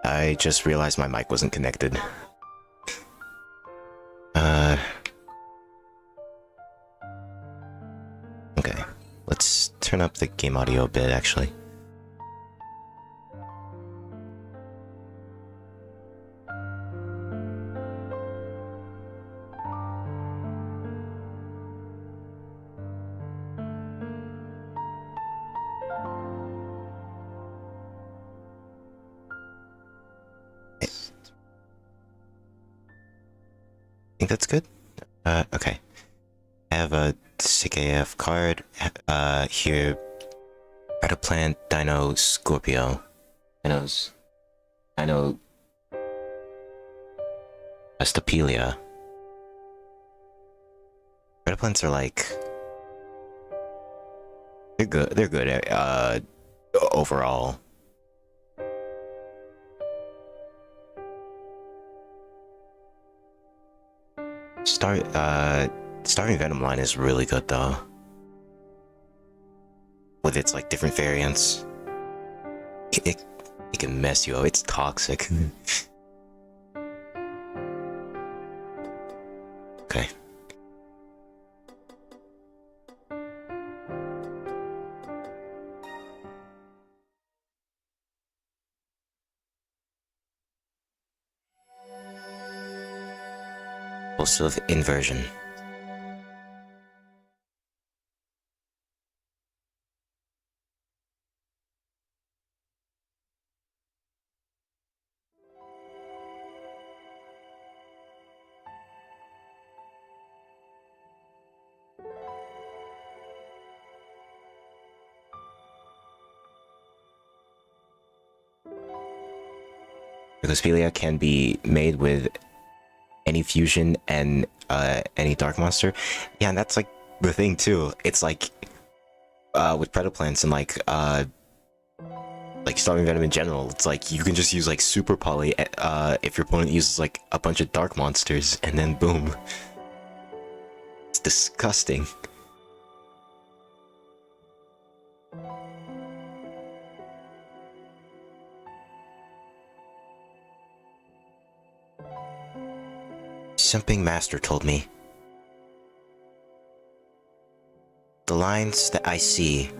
I just realized my mic wasn't connected. Uh... Okay. Let's turn up the game audio a bit, actually. I think that's good. Okay. I have a sick AF card. Here. Try to plant Dino Scorpio. Dino Astapelia. Red plants are like... They're good overall. Starving Venom line is really good though. With its like different variants. It can mess you up, it's toxic. Okay. Also inversion. Because Philia can be made with any fusion and any dark monster. Yeah, and that's like the thing too. It's like with Predaplants and like Starving Venom in general, it's like you can just use like super poly if your opponent uses like a bunch of dark monsters, and then boom. It's disgusting. Something Master told me. The lines that I see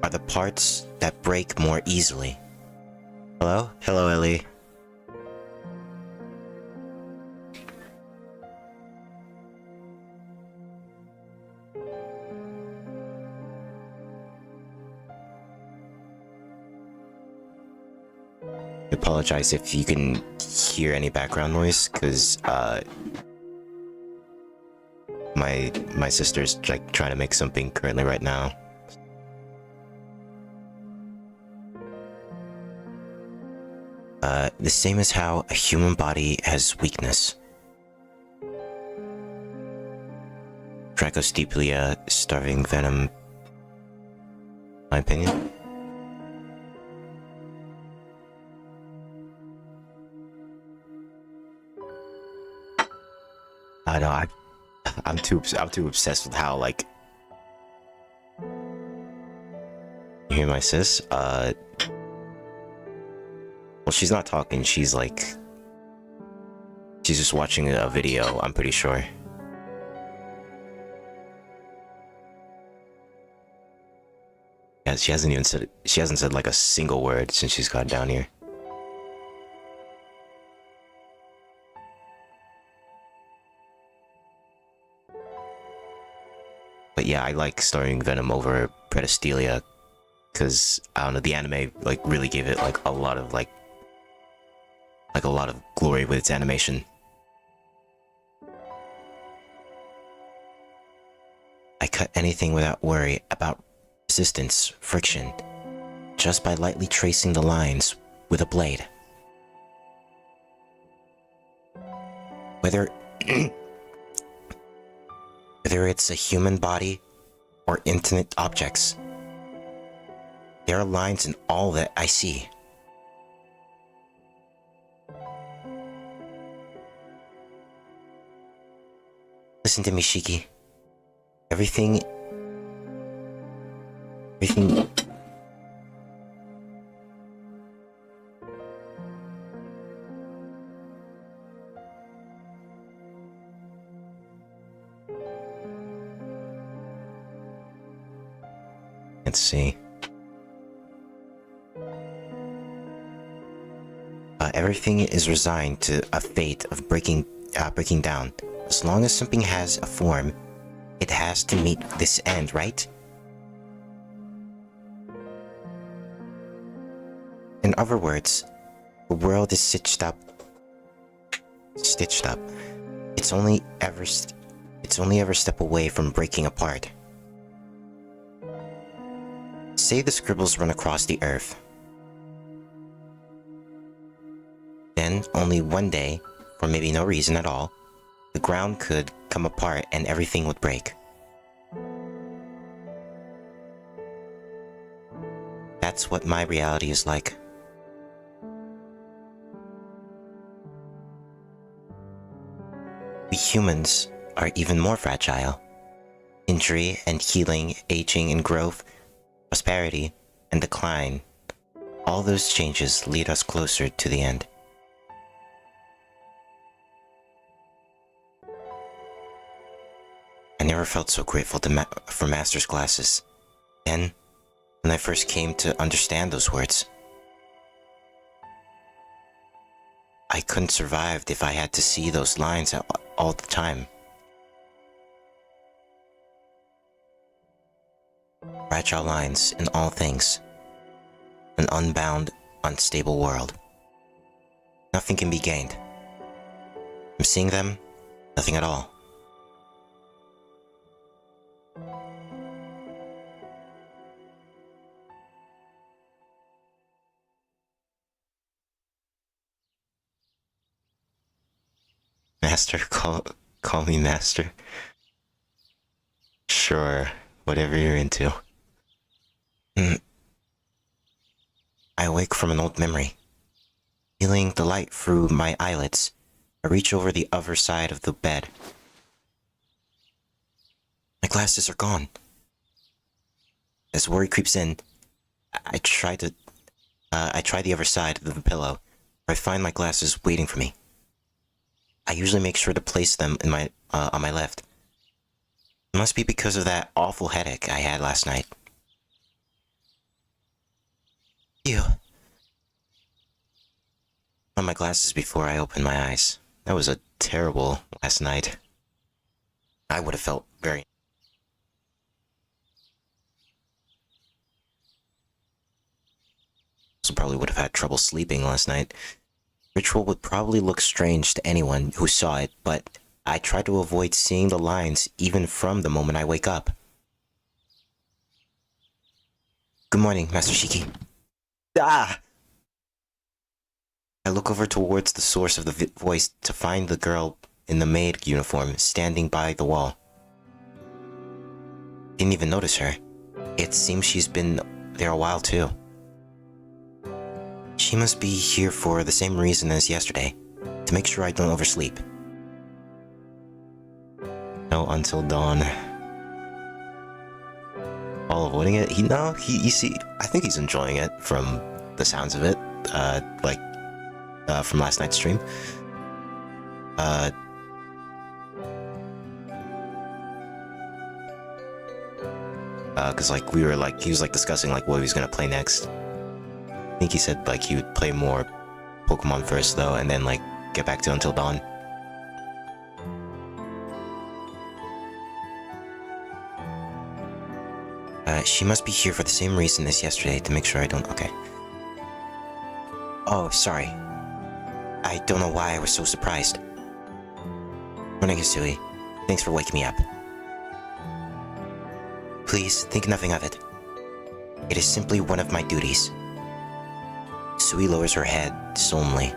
are the parts that break more easily. Hello? Hello, Ellie. I apologize if you can hear any background noise, because my sister's like trying to make something currently right now. The same as how a human body has weakness. Dracosteplia, Starving Venom. My opinion. I know, I'm too obsessed with how, like... You hear my sis? Well, she's not talking, she's like... She's just watching a video, I'm pretty sure. Yeah, she hasn't said like a single word since she's got down here. But yeah, I like Starving Venom over Predastelia, because I don't know, the anime like really gave it like a lot of a lot of glory with its animation. I cut anything without worry about resistance, friction, just by lightly tracing the lines with a blade. Whether whether it's a human body or intimate objects, there are lines in all that I see. Listen to me, Shiki. Everything... Let's see. Everything is resigned to a fate of breaking down. As long as something has a form, it has to meet this end, right? In other words, the world is stitched up. It's only ever step away from breaking apart. Say the scribbles run across the earth. Then, only one day, for maybe no reason at all, the ground could come apart and everything would break. That's what my reality is like. We humans are even more fragile. Injury and healing, aging and growth, prosperity and decline. All those changes lead us closer to the end. I never felt so grateful for master's classes. Then, when I first came to understand those words, I couldn't survive if I had to see those lines all the time. Fragile lines in all things. An unbound, unstable world. Nothing can be gained. From seeing them, nothing at all. Master, call me master. Sure, whatever you're into. I awake from an old memory. Feeling the light through my eyelids, I reach over the other side of the bed. My glasses are gone. As worry creeps in, I try the other side of the pillow, where I find my glasses waiting for me. I usually make sure to place them in on my left. It must be because of that awful headache I had last night. Ew. I found my glasses before I opened my eyes. That was a terrible last night. I would have felt very... Also probably would have had trouble sleeping last night. Ritual would probably look strange to anyone who saw it, but I try to avoid seeing the lines even from the moment I wake up. Good morning, Master Shiki. Ah! I look over towards the source of the voice to find the girl in the maid uniform standing by the wall. Didn't even notice her. It seems she's been there a while too. She must be here for the same reason as yesterday, to make sure I don't oversleep. No, until dawn. All avoiding it? You see, I think he's enjoying it from the sounds of it, from last night's stream. Cause he was discussing what he was gonna play next. I think he said he would play more Pokemon first though, and then get back to Until Dawn. She must be here for the same reason as yesterday, to make sure I don't... Okay. Oh, sorry. I don't know why I was so surprised. Morning, Hisui. Thanks for waking me up. Please, think nothing of it. It is simply one of my duties. Hisui lowers her head solemnly.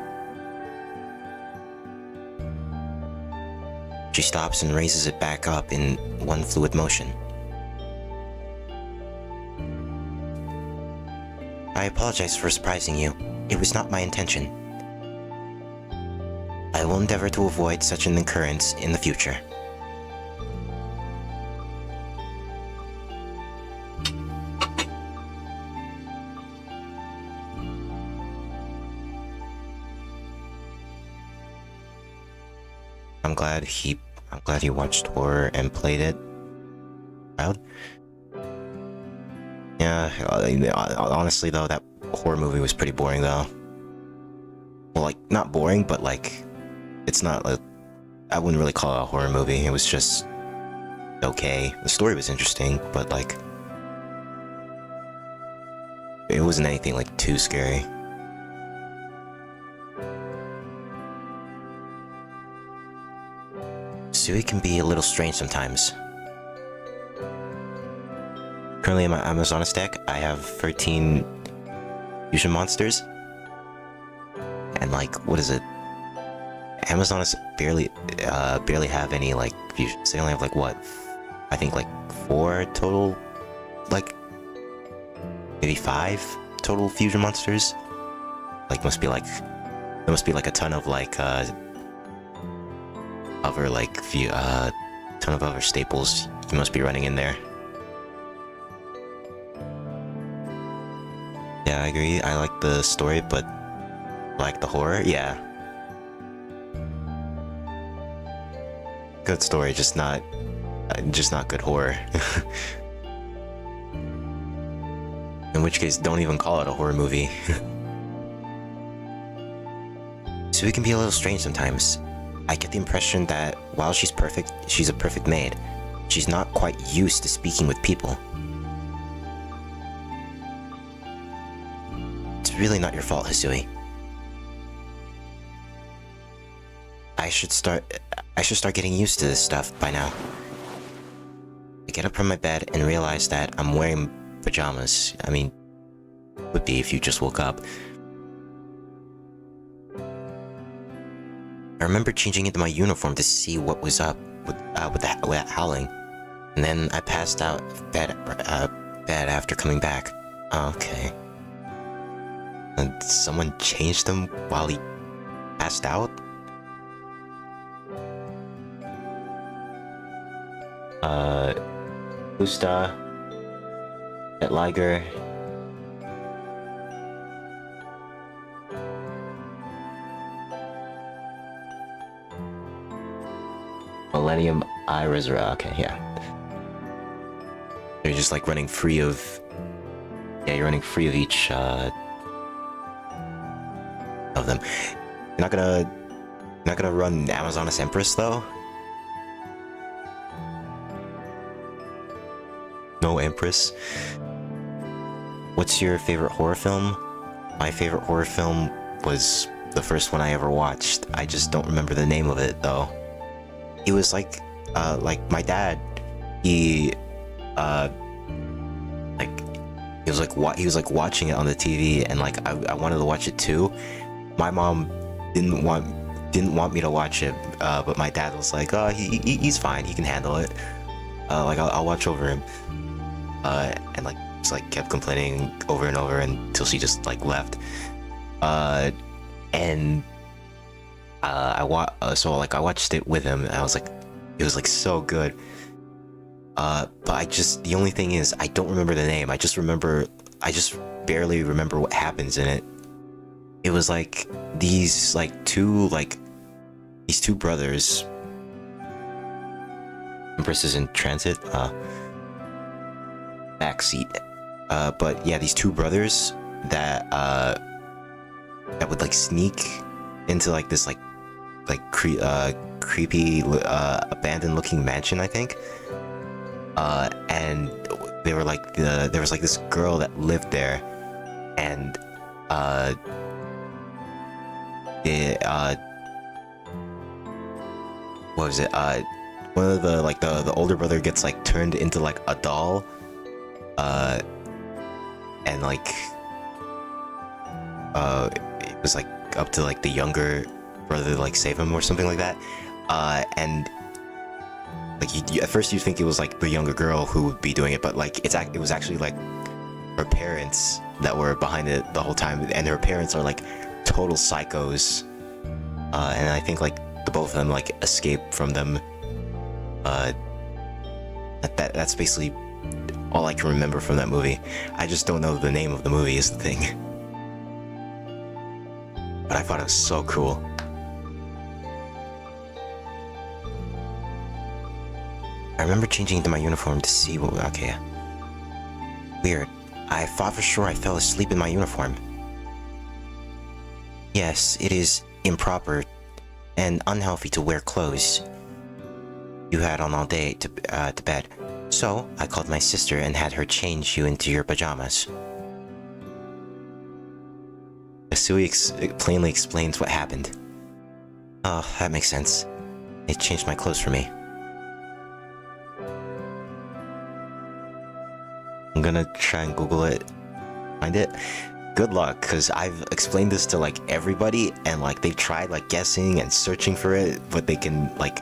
She stops and raises it back up in one fluid motion. I apologize for surprising you. It was not my intention. I will endeavor to avoid such an occurrence in the future. I'm glad he watched horror and played it. Proud. Yeah, honestly though, that horror movie was pretty boring though. Well, like, not boring, but like, it's not like, I wouldn't really call it a horror movie. It was just okay. The story was interesting, but like, it wasn't anything like too scary. Sui can be a little strange sometimes. Currently in my Amazonas deck, I have 13 fusion monsters. And like, what is it? Amazonas barely have any like fusions. They only have like what? I think like 4 total, like maybe 5 total fusion monsters. Like there must be like a ton of like other like ton of other staples you must be running in there. Yeah, I agree. I like the story, but like the horror, yeah. Good story, just not good horror. In which case, don't even call it a horror movie. So it can be a little strange sometimes. I get the impression that while she's perfect, she's a perfect maid. She's not quite used to speaking with people. It's really not your fault, Hisui. I should start getting used to this stuff by now. I get up from my bed and realize that I'm wearing pajamas. I mean, would be if you just woke up. I remember changing into my uniform to see what was up with that howling, and then I passed out of bed after coming back. Okay. And someone changed him while he passed out? Usta, at Liger. Millennium Irisra, okay, yeah. You're just like running free of... Yeah, you're running free of each, of them. You're not gonna run Amazonas Empress, though? No Empress? What's your favorite horror film? My favorite horror film was the first one I ever watched. I just don't remember the name of it, though. It was like my dad, he was like watching it on the TV, and like I wanted to watch it too. My mom didn't want me to watch it, but my dad was like, oh, he's fine, he can handle it. Like I'll watch over him. And like just like kept complaining over and over until she just like left. So like I watched it with him, and I was like, it was like so good. But the only thing is, I don't remember the name. I just barely remember what happens in it. It was like these two brothers. Empress is in transit, backseat. But yeah, these two brothers that would like sneak into like this creepy abandoned looking mansion, I think. And they were like there was like this girl that lived there, and what was it? One of the older brother gets like turned into like a doll, and like it was like up to like the younger brother to like save him or something like that. And like at first you think it was like the younger girl who would be doing it, but like it was actually like her parents that were behind it the whole time, and her parents are like total psychos. And I think like the both of them like escape from them. That's basically all I can remember from that movie. I just don't know the name of the movie is the thing. But I thought it was so cool. I remember changing into my uniform to see what... Okay. Weird. I thought for sure I fell asleep in my uniform. Yes, it is improper and unhealthy to wear clothes you had on all day to bed. So, I called my sister and had her change you into your pajamas. Asui plainly explains what happened. Oh, that makes sense. They changed my clothes for me. I'm gonna try and Google it, find it. Good luck, because I've explained this to like everybody, and like they've tried like guessing and searching for it, but they can like,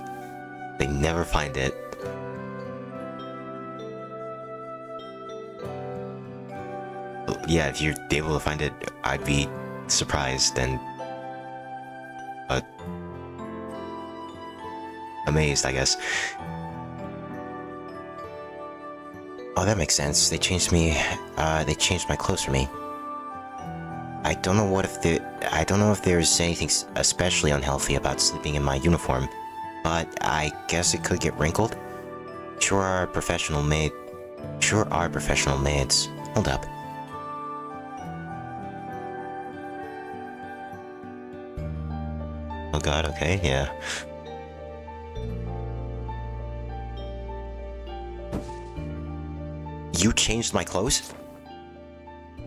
they never find it. Yeah, if you're able to find it, I'd be surprised and amazed, I guess. Oh, that makes sense. They changed my clothes for me. I don't know if there's anything especially unhealthy about sleeping in my uniform, but I guess it could get wrinkled. Sure are professional maids. Hold up. Oh god, okay, yeah. You changed my clothes?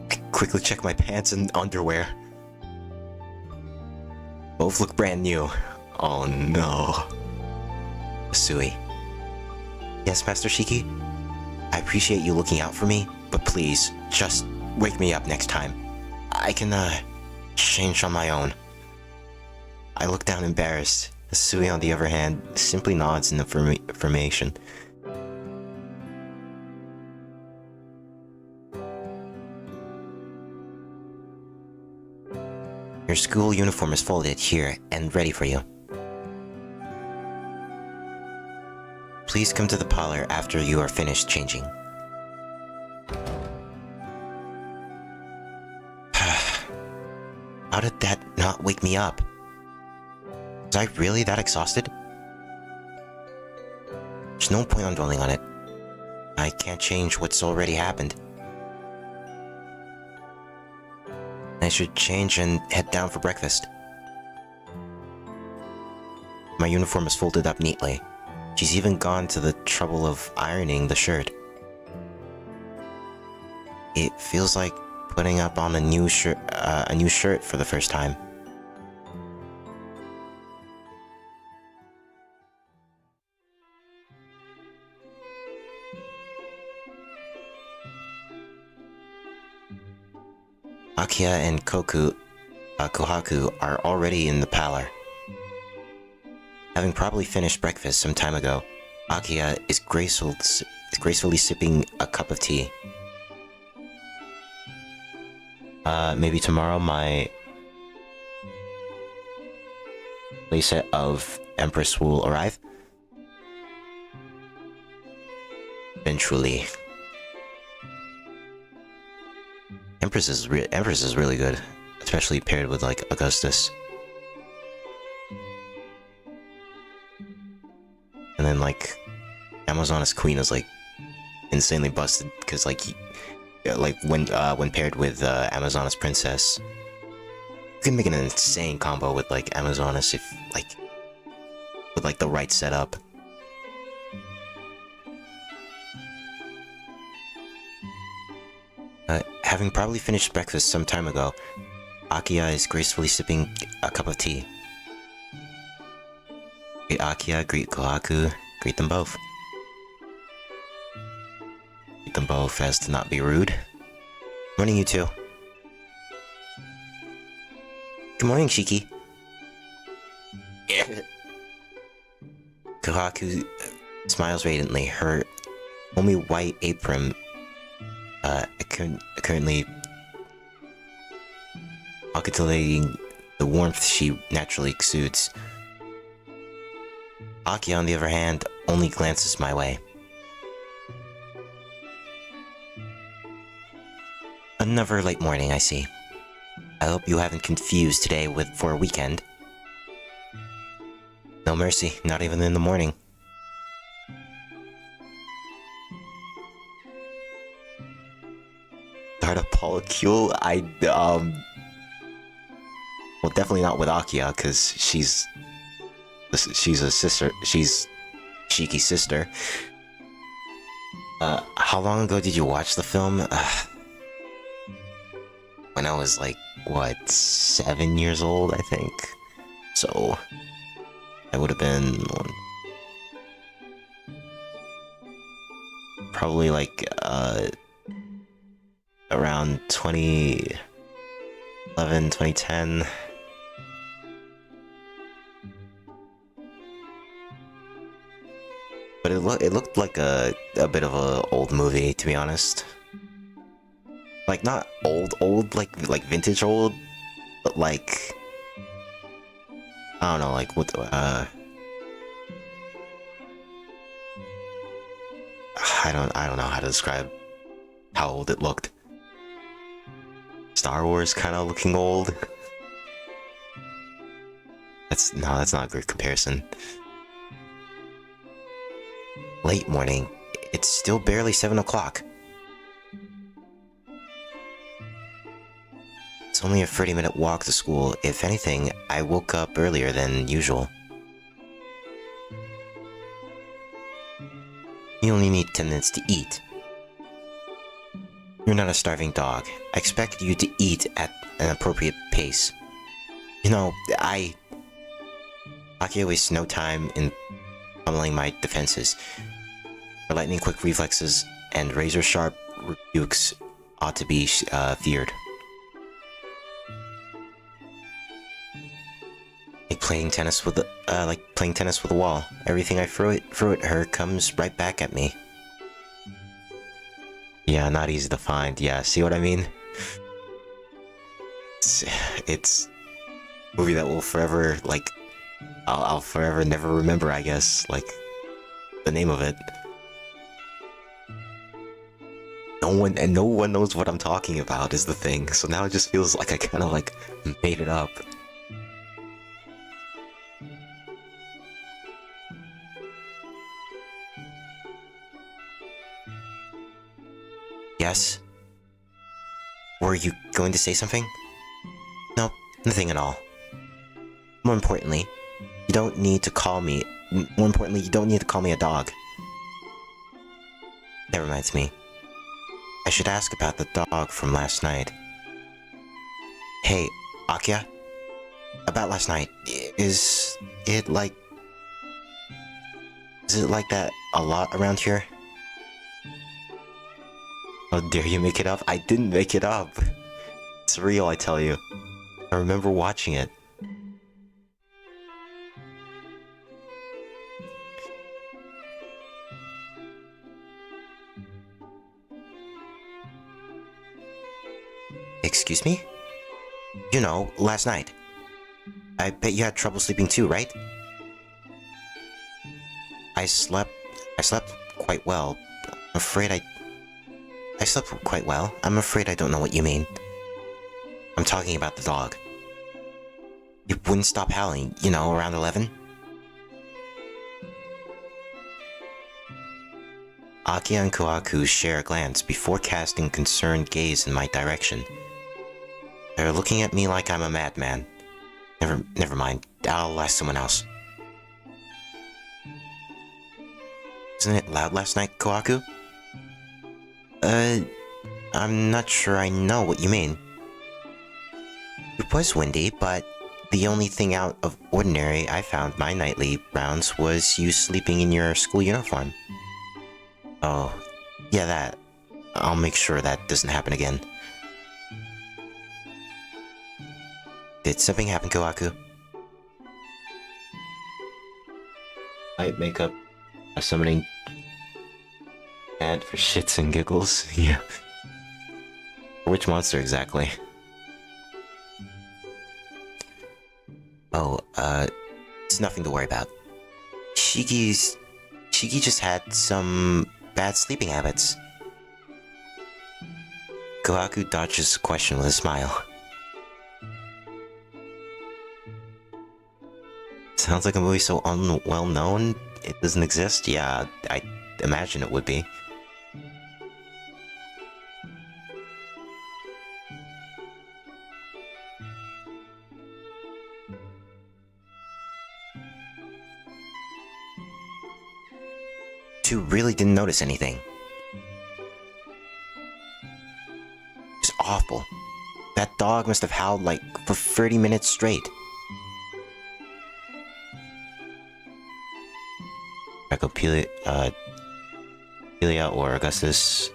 I quickly checked my pants and underwear. Both look brand new. Oh no. Asui. Yes, Master Shiki? I appreciate you looking out for me, but please, just wake me up next time. I can, change on my own. I look down embarrassed. Asui, on the other hand, simply nods in affirmation. Your school uniform is folded here and ready for you. Please come to the parlor after you are finished changing. How did that not wake me up? Was I really that exhausted? There's no point on dwelling on it. I can't change what's already happened. I should change and head down for breakfast. My uniform is folded up neatly. She's even gone to the trouble of ironing the shirt. It feels like putting up on a new shirt for the first time. Akiya and Kohaku are already in the parlor. Having probably finished breakfast some time ago, Akiya is gracefully sipping a cup of tea. Maybe tomorrow my playset of Empress will arrive? Eventually. Empress is really good, especially paired with like Augustus. And then like Amazonas Queen is like insanely busted because like when paired with Amazonas Princess, you can make an insane combo with like Amazonas if like with like the right setup. Having probably finished breakfast some time ago, Akiya is gracefully sipping a cup of tea. Greet Akiya, greet Kohaku, greet them both. Greet them both as to not be rude. Morning, you two. Good morning, Shiki. Kohaku smiles radiantly, her only white apron currently occultating the warmth she naturally exudes. Akiya, on the other hand, only glances my way. Another late morning, I see. I hope you haven't confused today for a weekend. No mercy, not even in the morning. start a polycule? Well, definitely not with Akia, because she's a sister. She's Shiki's sister. How long ago did you watch the film? When I was like, what, 7 years old, I think? So, I would have been... probably like, around 2011, 2010. But it looked like a bit of a old movie, to be honest. Like, not old, like vintage old, but like... I don't know, like, what, I don't know how to describe how old it looked. Star Wars kind of looking old. That's not a great comparison. Late morning. It's still barely 7 o'clock. It's only a 30-minute walk to school. If anything, I woke up earlier than usual. You only need 10 minutes to eat. You're not a starving dog. I expect you to eat at an appropriate pace. You know, Akia wastes no time in pummeling my defenses. Her lightning-quick reflexes and razor-sharp rebukes ought to be feared. Like playing tennis with a wall. Everything I throw at her comes right back at me. Yeah, not easy to find. Yeah, see what I mean? It's a movie that will forever, like, I'll forever never remember, I guess, like, the name of it. No one knows what I'm talking about is the thing, so now it just feels like I kind of, like, made it up. Yes? Were you going to say something? No, nothing at all. More importantly, you don't need to call me... More importantly, you don't need to call me a dog. That reminds me. I should ask about the dog from last night. Hey, Akia? About last night, is it like that a lot around here? How dare you make it up? I didn't make it up! It's real, I tell you. I remember watching it. Excuse me? You know, last night. I bet you had trouble sleeping too, right? I slept quite well. I slept quite well. I'm afraid I don't know what you mean. I'm talking about the dog. It wouldn't stop howling, you know, around 11? Akia and Kohaku share a glance before casting concerned gaze in my direction. They're looking at me like I'm a madman. Never mind. I'll ask someone else. Wasn't it loud last night, Kohaku? I'm not sure I know what you mean. It was windy, but the only thing out of ordinary I found my nightly rounds was you sleeping in your school uniform. Oh, yeah, that. I'll make sure that doesn't happen again. Did something happen, Kohaku? I make up a summoning ad for shits and giggles. Yeah. Which monster exactly? Oh, it's nothing to worry about. Shiki just had some bad sleeping habits. Kohaku dodges the question with a smile. Sounds like a movie so well known it doesn't exist? Yeah, I imagine it would be. two really didn't notice anything. It's awful. That dog must have howled like for 30 minutes straight. Dracopelia, Pelia or Augustus.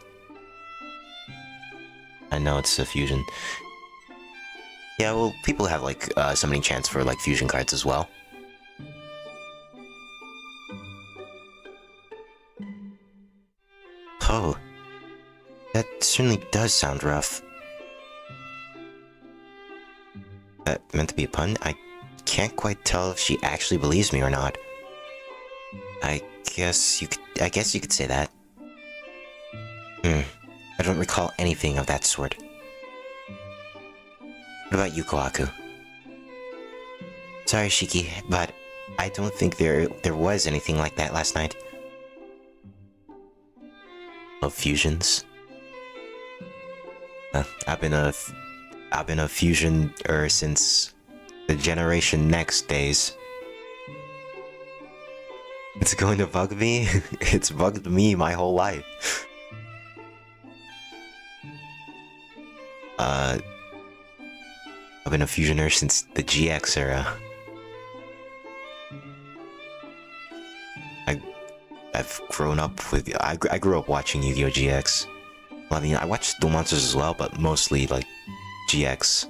I know it's a fusion. Yeah, well, people have like summoning chants for like fusion cards as well. Oh, that certainly does sound rough. That meant to be a pun? I can't quite tell if she actually believes me or not. I guess you could say that. I don't recall anything of that sort. What about you, Kohaku? Sorry, Shiki, but I don't think there was anything like that last night. Of fusions? I've been a fusion-er since the Generation Next days. It's going to bug me? It's bugged me my whole life. I've been a fusioner since the GX era. I've grown up with... I grew up watching Yu-Gi-Oh! GX. Well, I mean, I watched Duel Monsters as well, but mostly, like, GX.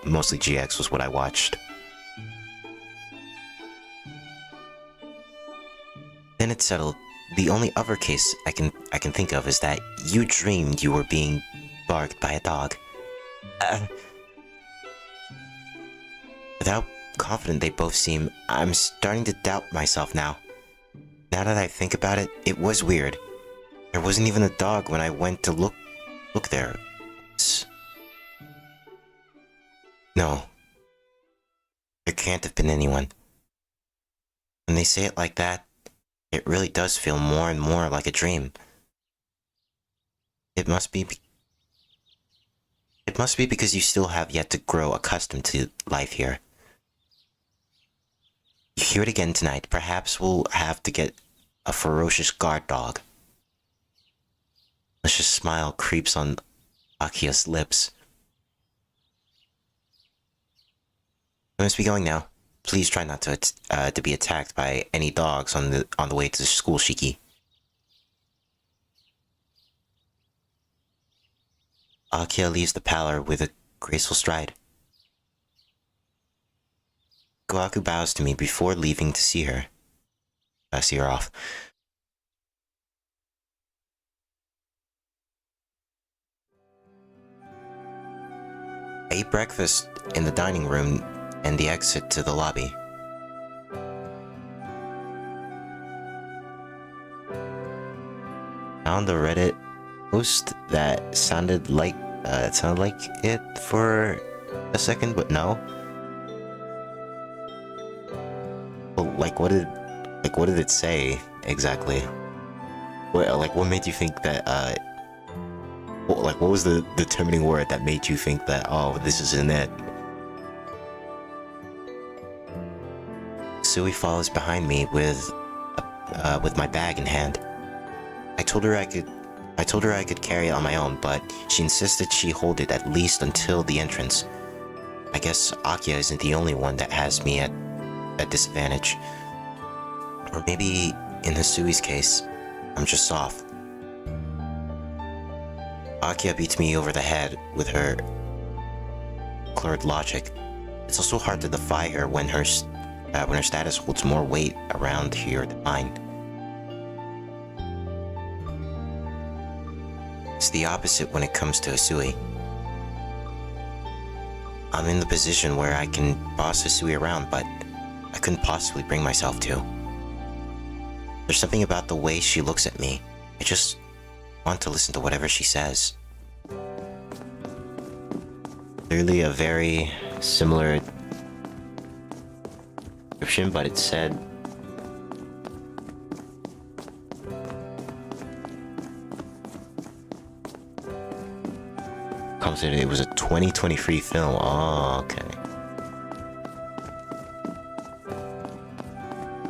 Mostly GX was what I watched. Then it's settled. The only other case I can think of is that you dreamed you were being barked by a dog. With how confident they both seem, I'm starting to doubt myself now. Now that I think about it, it was weird. There wasn't even a dog when I went to look there. No. There can't have been anyone. When they say it like that, it really does feel more and more like a dream. It must be because you still have yet to grow accustomed to life here. You hear it again tonight. Perhaps we'll have to get a ferocious guard dog. A malicious smile creeps on Akia's lips. I must be going now. Please try not to be attacked by any dogs on the way to the school, Shiki. Akia leaves the parlor with a graceful stride. Kohaku bows to me before leaving to see her. I see her off. I eat breakfast in the dining room and the exit to the lobby. Found a Reddit post that sounded like it for a second, but no. Well, what did it say exactly? What made you think that what was the determining word that made you think that, oh, this isn't it? Sui follows behind me with my bag in hand. I told her I could carry it on my own, but she insisted she hold it at least until the entrance. I guess Akia isn't the only one that has me at a disadvantage. Or maybe, in Hisui's case, I'm just soft. Akia beats me over the head with her colored logic. It's also hard to defy her when her status holds more weight around here than mine. It's the opposite when it comes to Hisui. I'm in the position where I can boss Hisui around, but I couldn't possibly bring myself to. There's something about the way she looks at me. I just want to listen to whatever she says. Clearly a very similar description, but it said it was a 2023 film. Oh, okay.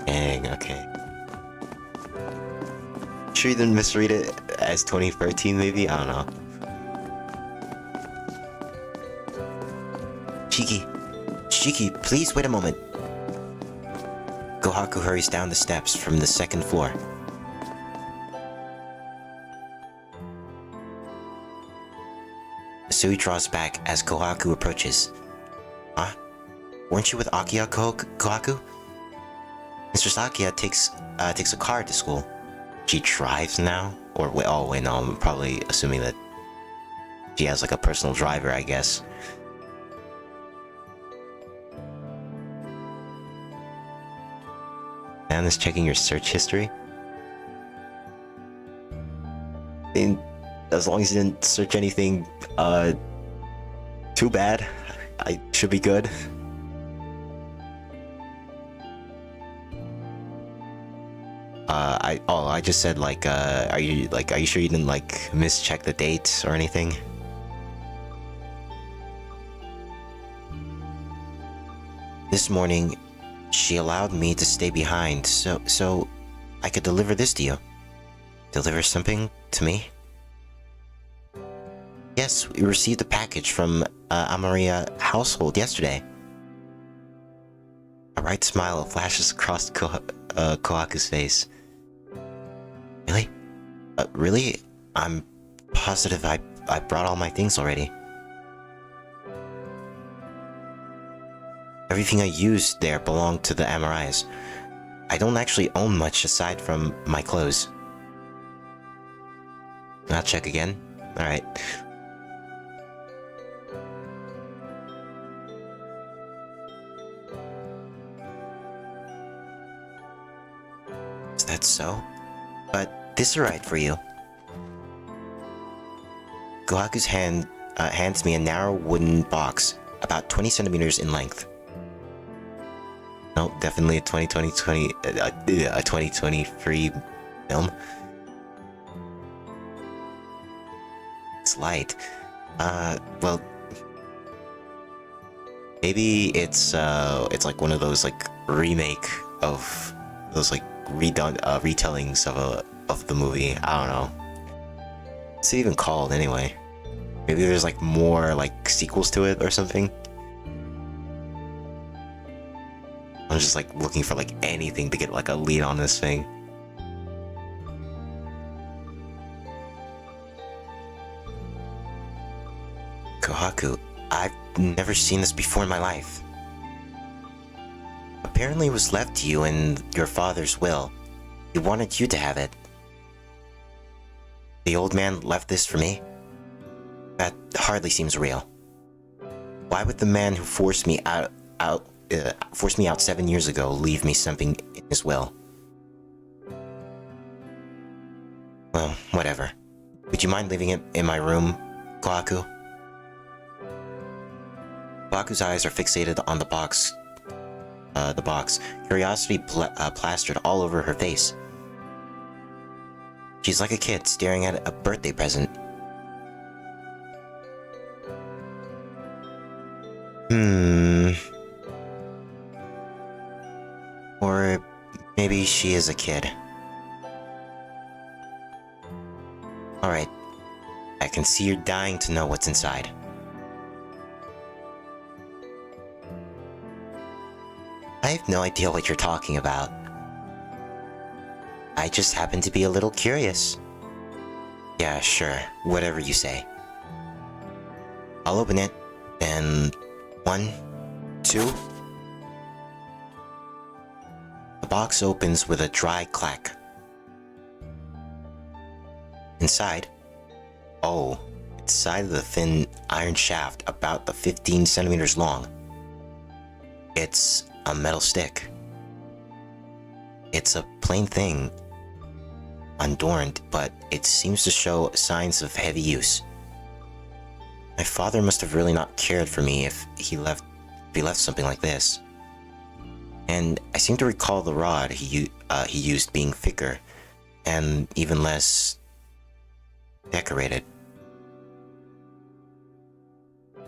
Dang, okay. sure you didn't misread it as 2013, maybe? I don't know. Shiki, please wait a moment. Kohaku hurries down the steps from the second floor. Sui draws back as Kohaku approaches. Huh? Weren't you with Akiya, Kohaku? Mr. Sakia takes a car to school. She drives now? Or wait, oh wait, no, I'm probably assuming that she has like a personal driver, I guess. Man is checking your search history. I mean, as long as you didn't search anything, too bad. I should be good. I just said like, are you sure you didn't like mischeck the date or anything? This morning, she allowed me to stay behind, so I could deliver this to you. Deliver something to me? Yes, we received a package from Amariya household yesterday. A bright smile flashes across Kohaku's face. Really? Really? I'm positive I brought all my things already. Everything I used there belonged to the Amariyas. I don't actually own much aside from my clothes. I'll check again. Alright. Is that so? But this is right for you. Kohaku's hand hands me a narrow wooden box, about 20 centimeters in length. No, definitely a 2023 film. It's light. Well, maybe it's like one of those like remake of those like retellings of the movie. I don't know. What's it even called anyway? Maybe there's like more like sequels to it or something. I'm just like looking for like anything to get like a lead on this thing. Kohaku, I've never seen this before in my life. Apparently it was left to you in your father's will. He wanted you to have it. The old man left this for me? That hardly seems real. Why would the man who forced me out 7 years ago leave me something in his will? Well, whatever. Would you mind leaving it in my room, Kohaku? Kohaku's eyes are fixated on the box. Curiosity plastered all over her face. She's like a kid staring at a birthday present. Or maybe she is a kid. Alright. I can see you're dying to know what's inside. I have no idea what you're talking about. I just happen to be a little curious. Yeah, sure. Whatever you say. I'll open it, and 1, 2... The box opens with a dry clack. Inside... Oh, inside of the thin iron shaft about the 15 centimeters long. It's a metal stick. It's a plain thing, unadorned, but it seems to show signs of heavy use. My father must have really not cared for me if he left something like this. And I seem to recall the rod he used being thicker and even less decorated.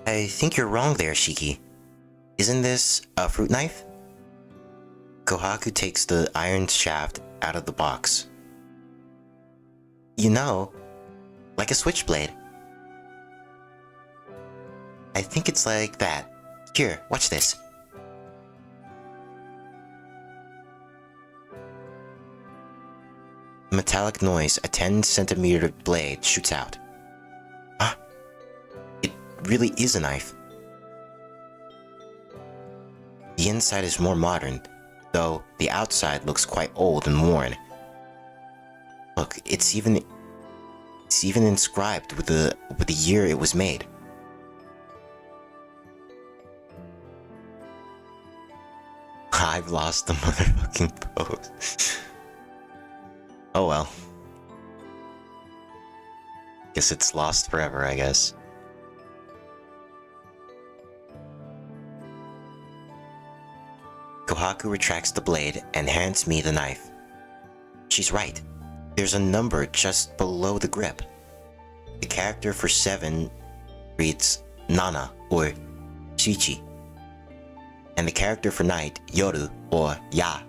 I think you're wrong there, Shiki. Isn't this a fruit knife? Kohaku takes the iron shaft out of the box. You know, like a switchblade. I think it's like that. Here, watch this. A metallic noise, a 10-centimeter blade shoots out. Ah, it really is a knife. The inside is more modern, though the outside looks quite old and worn. Look, it's even inscribed with the year it was made. I've lost the motherfucking pose. Oh well. Guess it's lost forever, I guess. Kohaku retracts the blade and hands me the knife. She's right. There's a number just below the grip. The character for 7 reads Nana or Shichi. And the character for night, Yoru or Ya.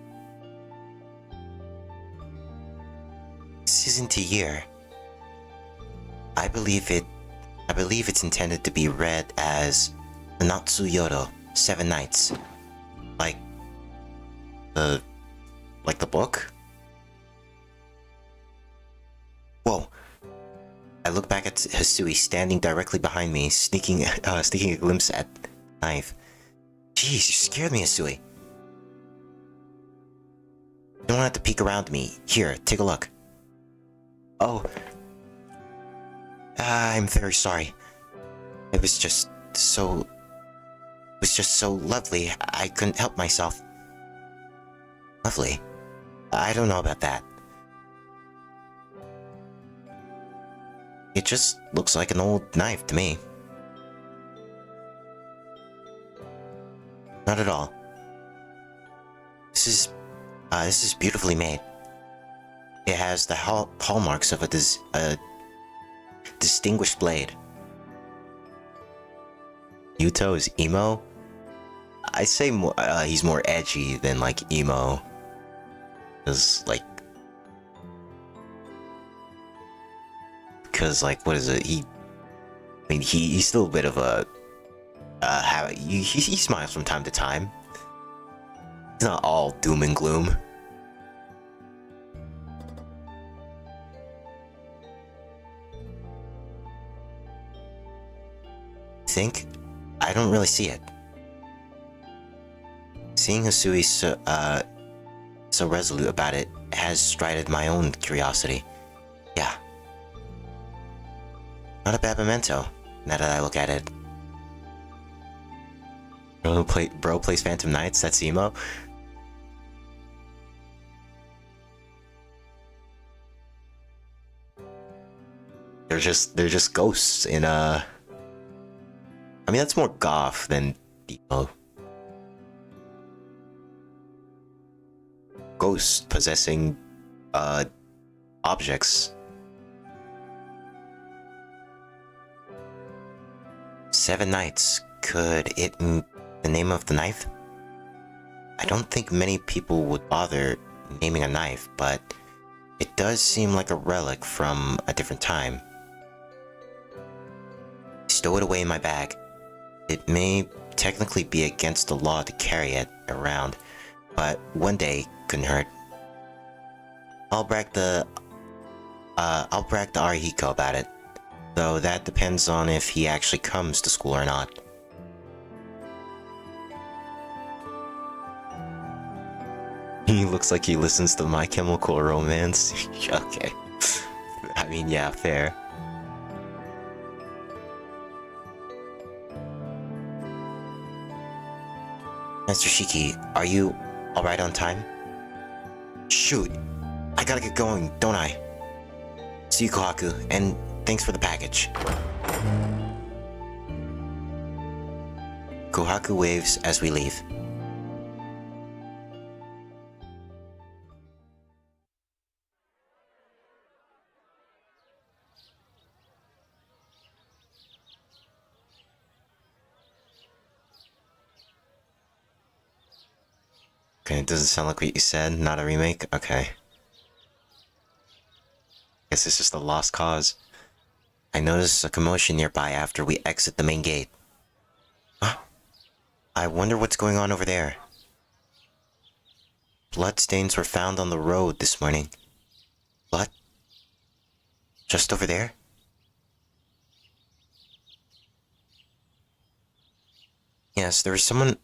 This isn't a year. I believe it's intended to be read as Nanatsu Yoro, 7 nights. Like the book? Whoa. I look back at Hisui standing directly behind me, sneaking a glimpse at the knife. Jeez, you scared me, Hisui. You don't have to peek around me. Here, take a look. Oh. I'm very sorry. It was just so lovely, I couldn't help myself. Lovely? I don't know about that. It just looks like an old knife to me. Not at all. This is beautifully made. It has the hallmarks of a distinguished blade. Yuto is emo? I say he's more edgy than like emo. Because what is it? He's still a bit of a he smiles from time to time. He's not all doom and gloom. Think? I don't really see it. Seeing Hisui so resolute about it has strided my own curiosity. Yeah. Not a bad memento, now that I look at it. Bro plays Phantom Knights, that's emo? They're just ghosts in I mean, that's more goth than emo. Ghosts possessing objects. 7 nights. Could it be the name of the knife? I don't think many people would bother naming a knife, but it does seem like a relic from a different time. Stow it away in my bag. It may technically be against the law to carry it around, but one day couldn't hurt. I'll brag the Arihiko about it, though that depends on if he actually comes to school or not. He looks like he listens to My Chemical Romance. Okay. I mean, yeah, fair. Master Shiki, are you alright on time? Shoot, I gotta get going, don't I? See you, Kohaku, and thanks for the package. Kohaku waves as we leave. Okay, it doesn't sound like what you said, not a remake? Okay. Guess it's just a lost cause. I noticed a commotion nearby after we exit the main gate. Huh? I wonder what's going on over there. Bloodstains were found on the road this morning. Blood? Just over there? Yes, there was some on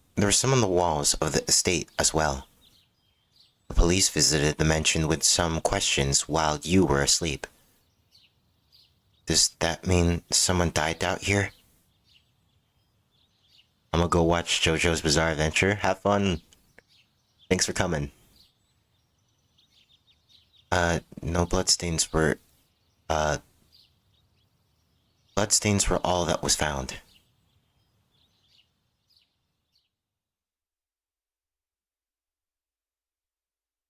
the walls of the estate as well. The police visited the mansion with some questions while you were asleep. Does that mean someone died out here? I'm gonna go watch JoJo's Bizarre Adventure. Have fun. Thanks for coming. No bloodstains were, bloodstains were all that was found.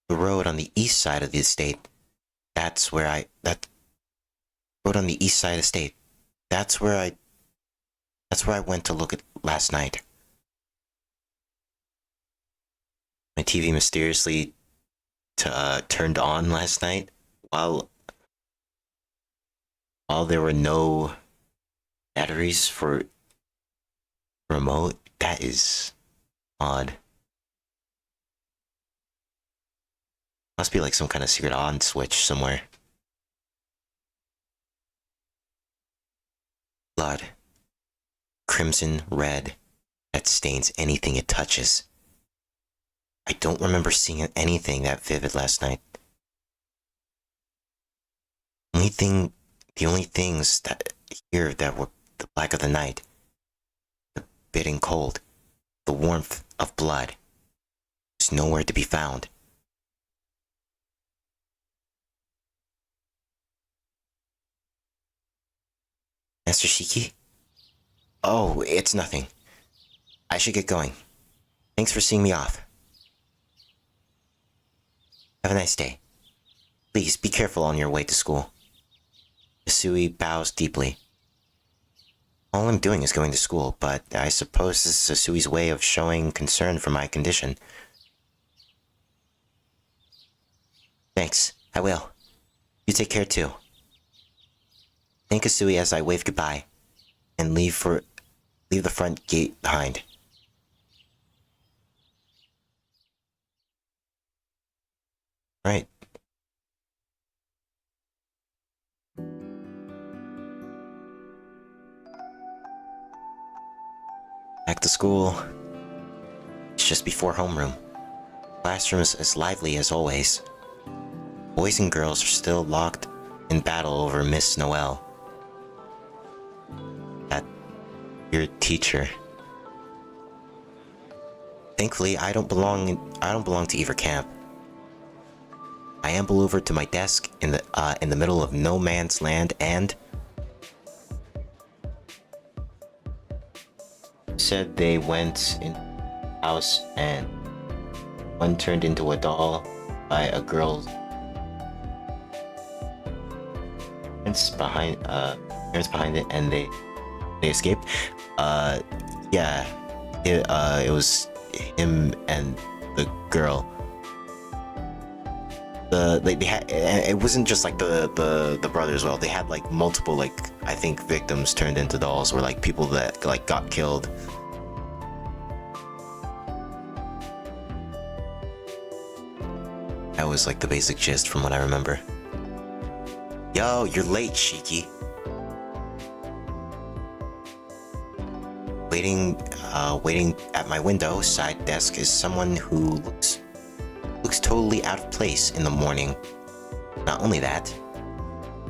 The road on the east side of the estate. That's where road on the east side estate. That's where I went to look at last night. My TV mysteriously turned on last night while there were no batteries for remote. That is odd. Must be like some kind of secret on switch somewhere. Blood. Crimson red that stains anything it touches. I don't remember seeing anything that vivid last night. The only things that here that were the black of the night, the biting cold, the warmth of blood, is nowhere to be found. Master Shiki? Oh, it's nothing. I should get going. Thanks for seeing me off. Have a nice day. Please be careful on your way to school. Isui bows deeply. All I'm doing is going to school, but I suppose this is Isui's way of showing concern for my condition. Thanks, I will. You take care too. Thank Isui as I wave goodbye, and leave the front gate behind. Right. Back to school. It's just before homeroom. Classroom is as lively as always. Boys and girls are still locked in battle over Miss Noel. That your teacher. Thankfully, I don't belong to either camp. I amble over to my desk in the middle of no man's land and said they went in the house and one turned into a doll by a girl's parents behind it, and they escaped. Yeah, it was him and the girl. They had, it wasn't just like the brothers. Well, they had like multiple, like, I think victims turned into dolls, or like people that like got killed. That was like the basic gist from what I remember. Yo, you're late, Shiki. Waiting at my window side desk is someone who looks totally out of place in the morning. Not only that,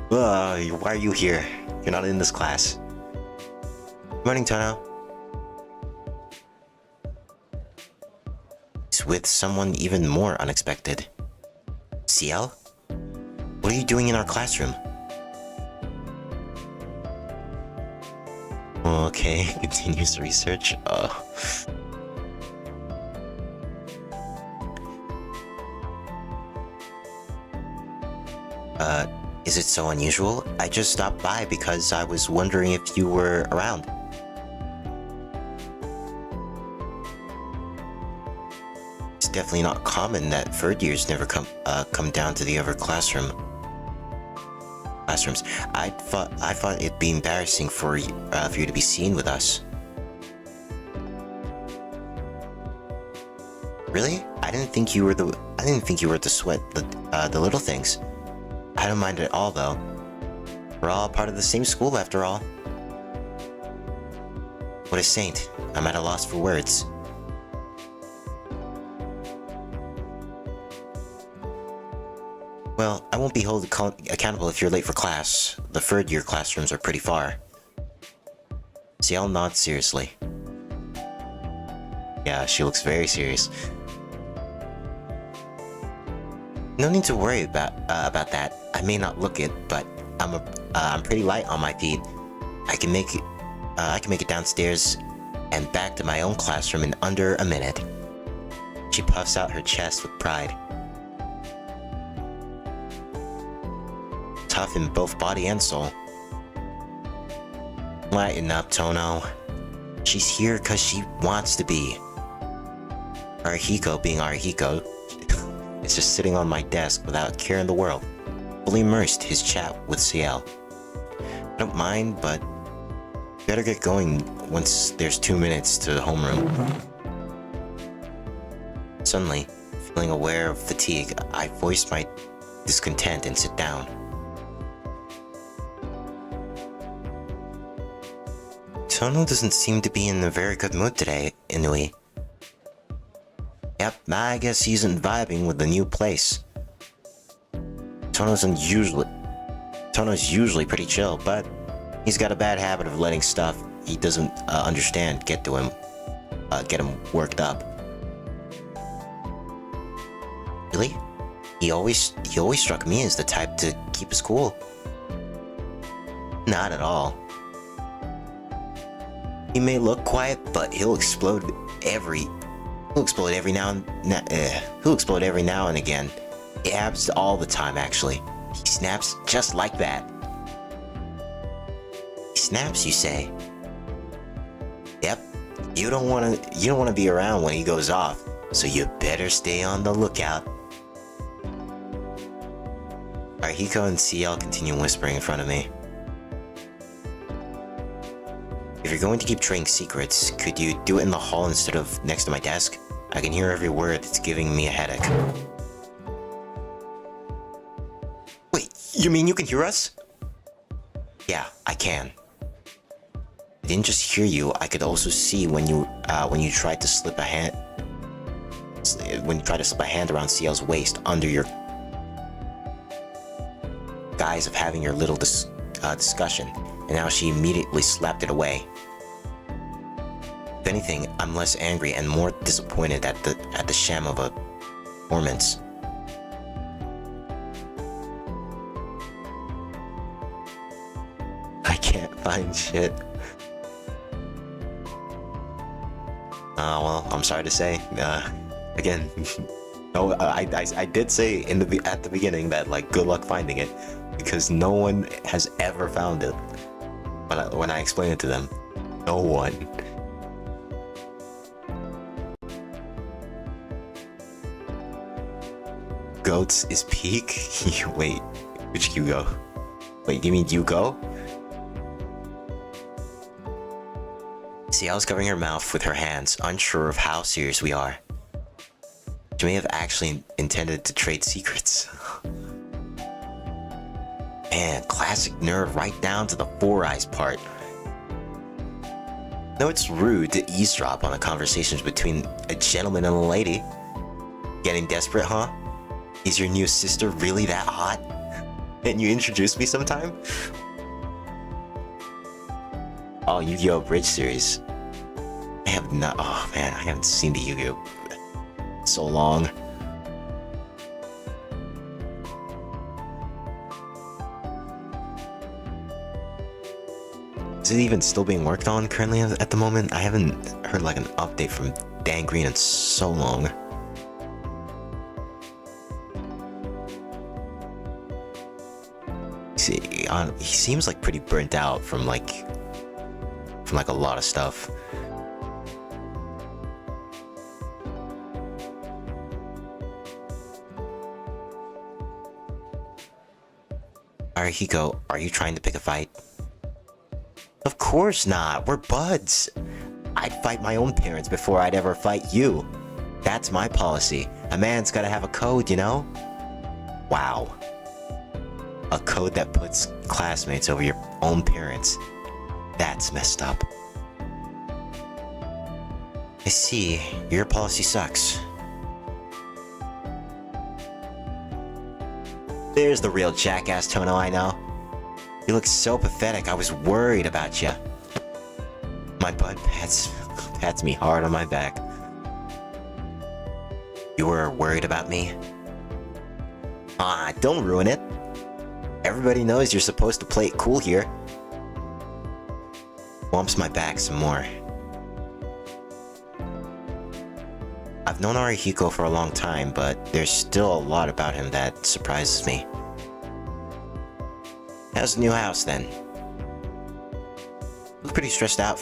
why are you here? You're not in this class. Morning, Tono. He's with someone even more unexpected. CL? What are you doing in our classroom? Okay, continues research. Is it so unusual? I just stopped by because I was wondering if you were around. It's definitely not common that third years never come down to the other classroom. classrooms. I thought it'd be embarrassing for you to be seen with us. Really? I didn't think you were to sweat the little things. I don't mind at all, though. We're all part of the same school, after all. What a saint. I'm at a loss for words. Well, I won't be held accountable if you're late for class. The third-year classrooms are pretty far. Ciel nods seriously. Yeah, she looks very serious. No need to worry about that. I may not look it, but I'm pretty light on my feet. I can make it downstairs and back to my own classroom in under a minute. She puffs out her chest with pride. Tough in both body and soul. Lighten up, Tono. She's here because she wants to be. Arihiko being Arihiko is just sitting on my desk without a care in the world, fully immersed his chat with Ciel. I don't mind, but better get going once there's 2 minutes to the homeroom. Suddenly, feeling aware of fatigue, I voice my discontent and sit down. Tono doesn't seem to be in a very good mood today, Inui. Yep, I guess he isn't vibing with the new place. Tono's usually pretty chill, but he's got a bad habit of letting stuff he doesn't understand get him worked up. Really? He always struck me as the type to keep his cool. Not at all. He may look quiet, but he'll explode every now and again. It happens all the time, actually. He snaps just like that. He snaps, you say? Yep. You don't want to be around when he goes off, so you better stay on the lookout. Arihiko and Ciel continue whispering in front of me. If you're going to keep trading secrets, could you do it in the hall instead of next to my desk? I can hear every word. It's giving me a headache. Wait, you mean you can hear us? Yeah, I can. I didn't just hear you. I could also see when you tried to slip a hand around Ciel's waist under your guise of having your little discussion, and now she immediately slapped it away. If anything, I'm less angry and more disappointed at the sham of a performance. I can't find shit. Well, I'm sorry to say. Again, no, I did say at the beginning that, like, good luck finding it, because no one has ever found it. When I explained it to them, no one. Goats is peak? Wait, which Hugo? Wait, you mean Hugo? Ciel's covering her mouth with her hands, unsure of how serious we are. She may have actually intended to trade secrets. Man, classic nerd right down to the four eyes part. No, it's rude to eavesdrop on the conversations between a gentleman and a lady. Getting desperate, huh? Is your new sister really that hot? Can you introduce me sometime? Oh, Yu-Gi-Oh! Bridge series. I have not. Oh man, I haven't seen the Yu-Gi-Oh! So long. Is it even still being worked on currently at the moment? I haven't heard like an update from Dan Green in so long. See, he seems like pretty burnt out from like a lot of stuff. Arihiko, are you trying to pick a fight? Of course not, we're buds! I'd fight my own parents before I'd ever fight you. That's my policy. A man's gotta have a code, you know? Wow. A code that puts classmates over your own parents. That's messed up. I see, your policy sucks. There's the real jackass Tono I know. You look so pathetic, I was worried about you. My bud pats me hard on my back. You were worried about me? Ah, don't ruin it. Everybody knows you're supposed to play it cool here. Bumps my back some more. I've known Arihiko for a long time, but there's still a lot about him that surprises me. How's the new house then? You look pretty stressed out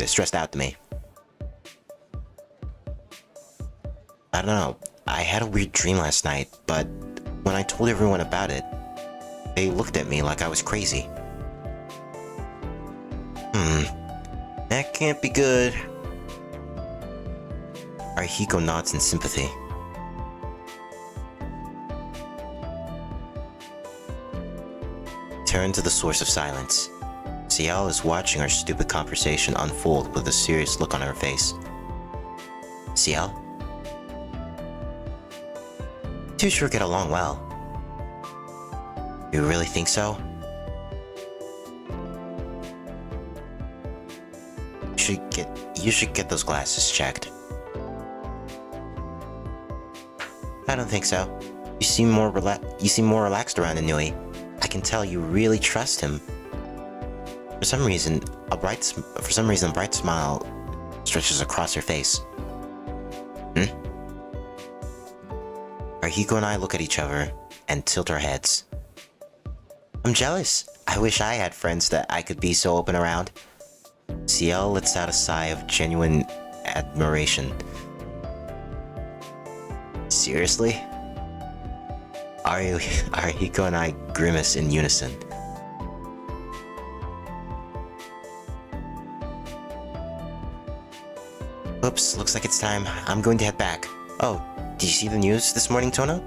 stressed out to me. I don't know, I had a weird dream last night, but when I told everyone about it, they looked at me like I was crazy. That can't be good. Arihiko nods in sympathy. Turn to the source of silence. Ciel is watching our stupid conversation unfold with a serious look on her face. Ciel? Two sure get along well. You really think so? You should get those glasses checked. I don't think so. You seem more relaxed around Inui. I can tell you really trust him. For some reason, a bright smile stretches across her face. Arihiko and I look at each other and tilt our heads. I'm jealous. I wish I had friends that I could be so open around. Ciel lets out a sigh of genuine admiration. Seriously? Arihiko and I grimace in unison. Oops, looks like it's time. I'm going to head back. Oh, did you see the news this morning, Tono?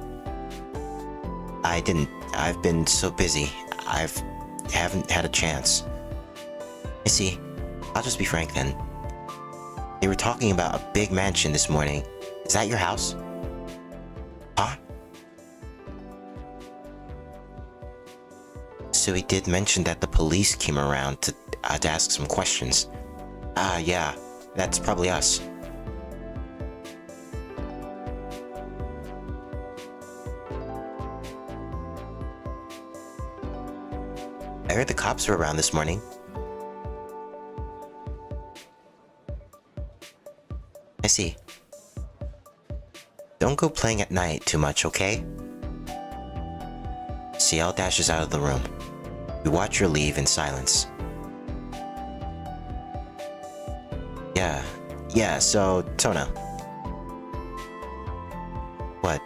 I didn't. I've been so busy. Haven't had a chance. I see. I'll just be frank then. They were talking about a big mansion this morning. Is that your house? Huh? So he did mention that the police came around to ask some questions. Yeah. That's probably us. I heard the cops were around this morning. I see. Don't go playing at night too much, okay? Ciel dashes out of the room. We watch her leave in silence. Yeah, so, Tona. What?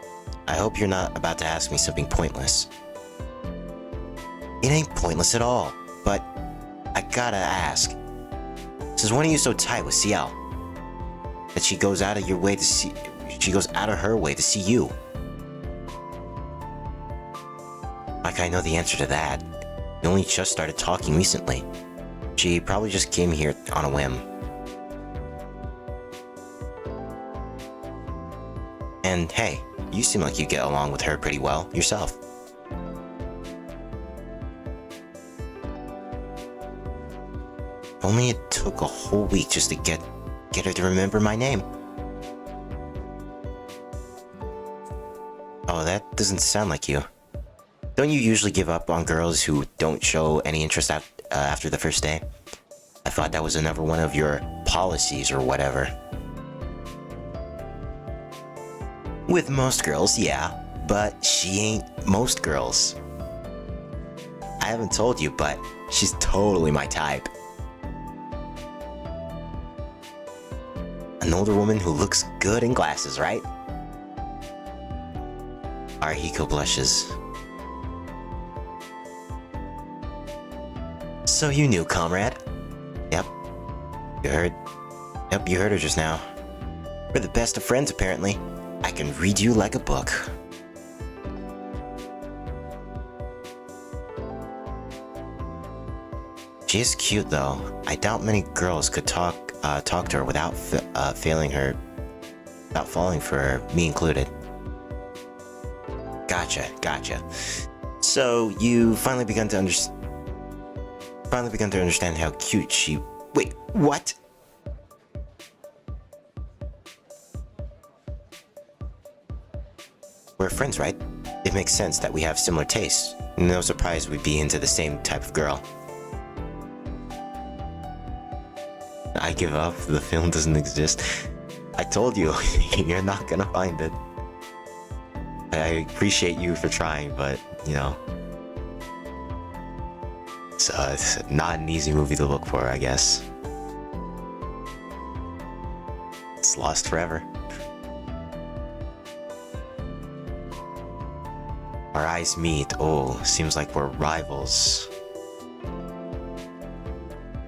I hope you're not about to ask me something pointless. It ain't pointless at all, but I gotta ask. Since when are you so tight with Ciel? That she goes out of her way to see you? Like I know the answer to that. We only just started talking recently. She probably just came here on a whim. And hey, you seem like you get along with her pretty well, yourself. Only it took a whole week just to get her to remember my name. Oh, that doesn't sound like you. Don't you usually give up on girls who don't show any interest after the first day? I thought that was another one of your policies or whatever. With most girls, yeah, but she ain't most girls. I haven't told you, but she's totally my type. An older woman who looks good in glasses, right? Arihiko blushes. So you knew, comrade? Yep. You heard? Yep, you heard her just now. We're the best of friends, apparently. I can read you like a book. She is cute, though. I doubt many girls could talk to her without falling for her, me included. Gotcha. So you finally begun to understand how cute she. Wait, what? We're friends, right? It makes sense that we have similar tastes. No surprise we'd be into the same type of girl. I give up. The film doesn't exist. I told you, you're not gonna find it. I appreciate you for trying, but, you know. It's not an easy movie to look for, I guess. It's lost forever. Our eyes meet. Oh, seems like we're rivals.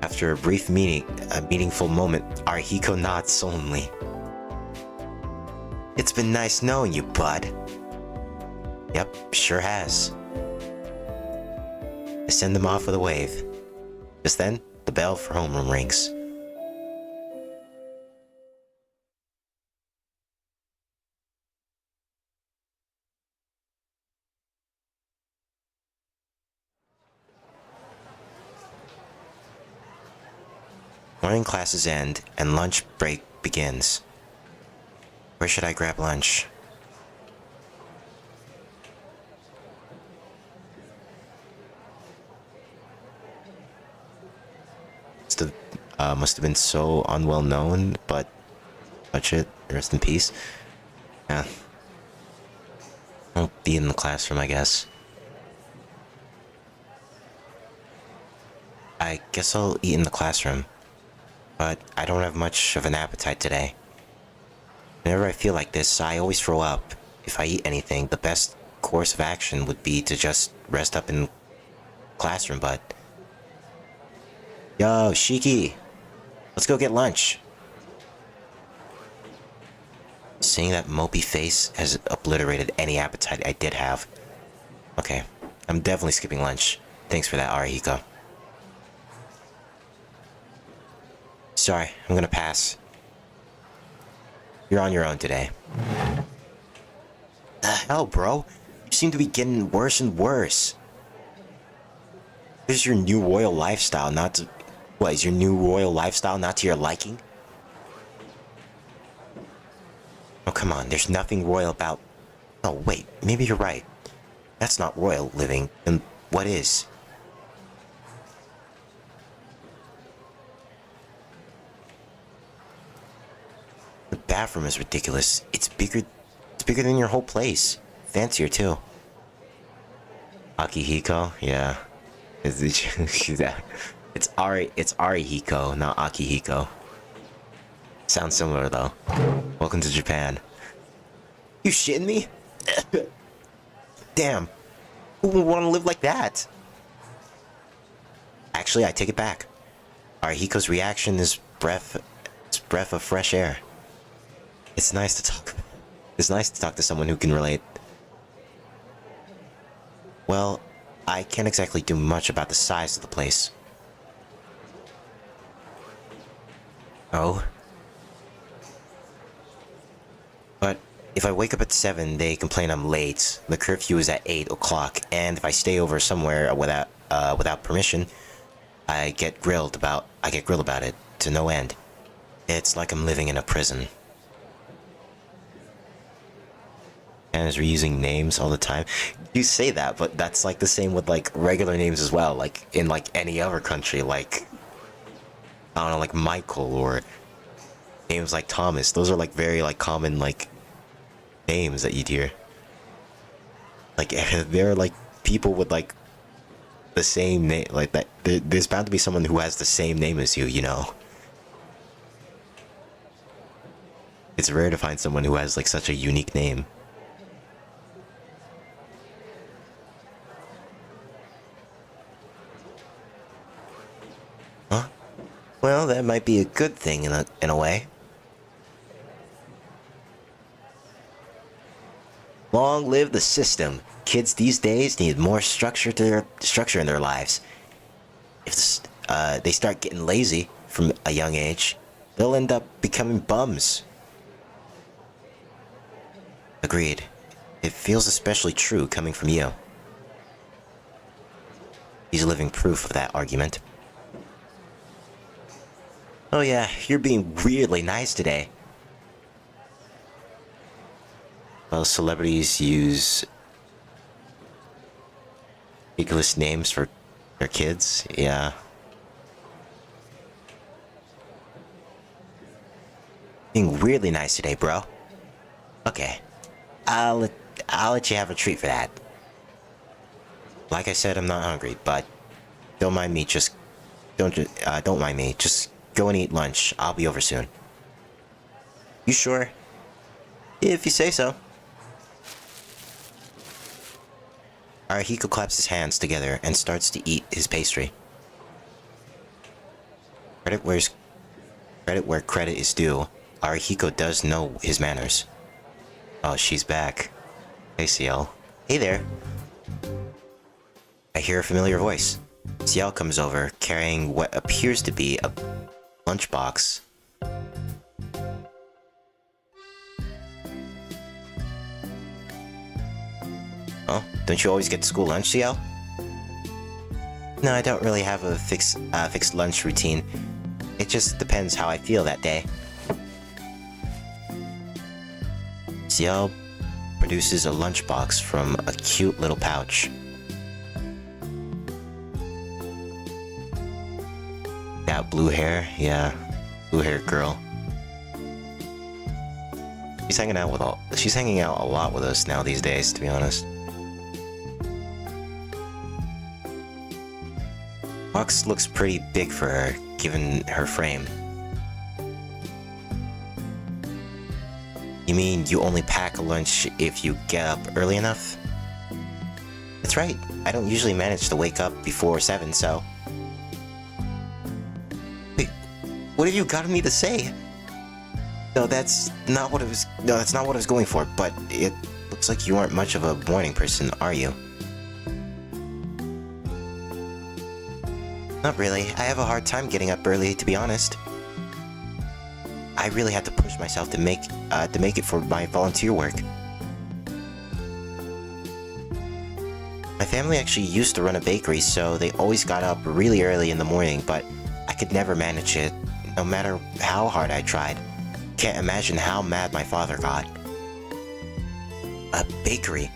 After a brief meaningful moment, Arihiko nods solemnly. It's been nice knowing you, bud. Yep, sure has. I send them off with a wave. Just then, the bell for homeroom rings. Morning classes end, and lunch break begins. Where should I grab lunch? Must have been so unwell known, but touch it. Rest in peace. Yeah. Won't be in the classroom, I guess. I guess I'll eat in the classroom. But I don't have much of an appetite today. Whenever I feel like this, I always throw up. If I eat anything, the best course of action would be to just rest up in the classroom, but... Yo, Shiki! Let's go get lunch. Seeing that mopey face has obliterated any appetite I did have. Okay, I'm definitely skipping lunch. Thanks for that, Arihiko. Sorry, I'm gonna pass. You're on your own today. The hell, bro? You seem to be getting worse and worse. This is your new royal lifestyle, not to... What, is your new royal lifestyle not to your liking? Oh, come on, there's nothing royal about... Oh, wait, maybe you're right. That's not royal living, then what is? The bathroom is ridiculous. It's bigger than your whole place. Fancier, too. Akihiko? Yeah. It's Arihiko, not Akihiko. Sounds similar, though. Welcome to Japan. You shitting me? Damn. Who would want to live like that? Actually, I take it back. Arihiko's reaction is breath of fresh air. It's nice to talk to someone who can relate. Well, I can't exactly do much about the size of the place. Oh? But if I wake up at 7, they complain I'm late. The curfew is at 8 o'clock, and if I stay over somewhere without permission, I get grilled about it to no end. It's like I'm living in a prison. And is reusing names all the time. You say that, but that's like the same with like regular names as well. Like in like any other country, like I don't know, like Michael or names like Thomas. Those are like very like common like names that you'd hear. Like there are like people with like the same name like that. There's bound to be someone who has the same name as you. You know. It's rare to find someone who has like such a unique name. that might be a good thing in a way. Long live the system. Kids these days need more structure in their lives. If they start getting lazy from a young age, they'll end up becoming bums. Agreed. It feels especially true coming from you. He's living proof of that argument. Oh yeah, you're being weirdly nice today. Well, celebrities use ridiculous names for their kids, yeah. Being weirdly nice today, bro. Okay. I'll let you have a treat for that. Like I said, I'm not hungry, but don't mind me, don't mind me. Just go and eat lunch. I'll be over soon. You sure? If you say so. Arihiko claps his hands together and starts to eat his pastry. Credit where credit is due. Arihiko does know his manners. Oh, she's back. Hey, Ciel. Hey there. I hear a familiar voice. Ciel comes over, carrying what appears to be a lunchbox. Oh, don't you always get school lunch, Ciel? No, I don't really have a fixed lunch routine. It just depends how I feel that day. Ciel produces a lunchbox from a cute little pouch. Got blue hair, yeah, blue haired girl. She's hanging out a lot with us now these days, to be honest. Box looks pretty big for her, given her frame. You mean you only pack a lunch if you get up early enough? That's right. I don't usually manage to wake up before 7, so... Wait, what have you gotten me to say? No, that's not what I was going for, but it looks like you aren't much of a morning person, are you? Not really. I have a hard time getting up early, to be honest. I really had to push myself to make it for my volunteer work. My family actually used to run a bakery, so they always got up really early in the morning, but I could never manage it, no matter how hard I tried. Can't imagine how mad my father got. A bakery.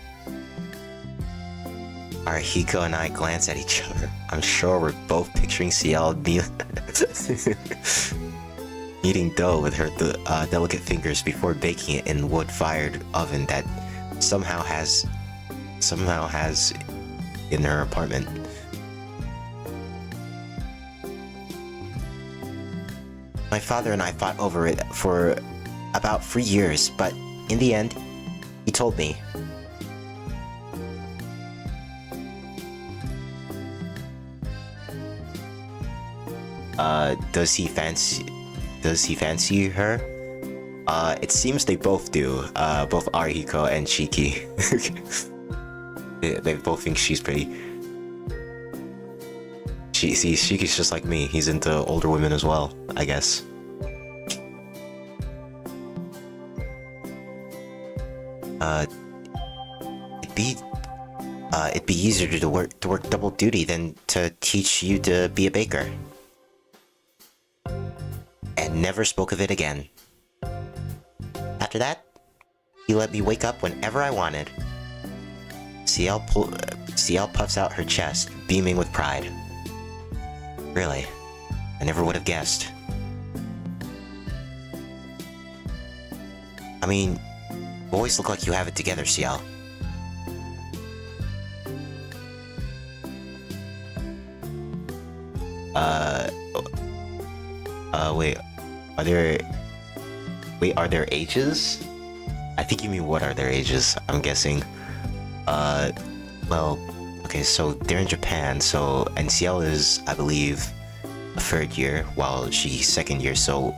Arihiko and I glance at each other. I'm sure we're both picturing Ciel kneading dough with her delicate fingers before baking it in wood-fired oven that somehow has in her apartment. My father and I fought over it for about 3 years, but in the end, he told me. Does he fancy her? It seems they both do. Both Arihiko and Shiki. They both think she's pretty. Shiki's just like me. He's into older women as well, I guess. It'd be easier to work double duty than to teach you to be a baker. And never spoke of it again. After that, he let me wake up whenever I wanted. Ciel puffs out her chest, beaming with pride. Really, I never would have guessed. I mean, you always look like you have it together, Ciel. Wait, are there ages? I think you mean what are their ages, I'm guessing. Well, okay, so they're in Japan, and Ciel is, I believe, third year, while Shiki's second year, so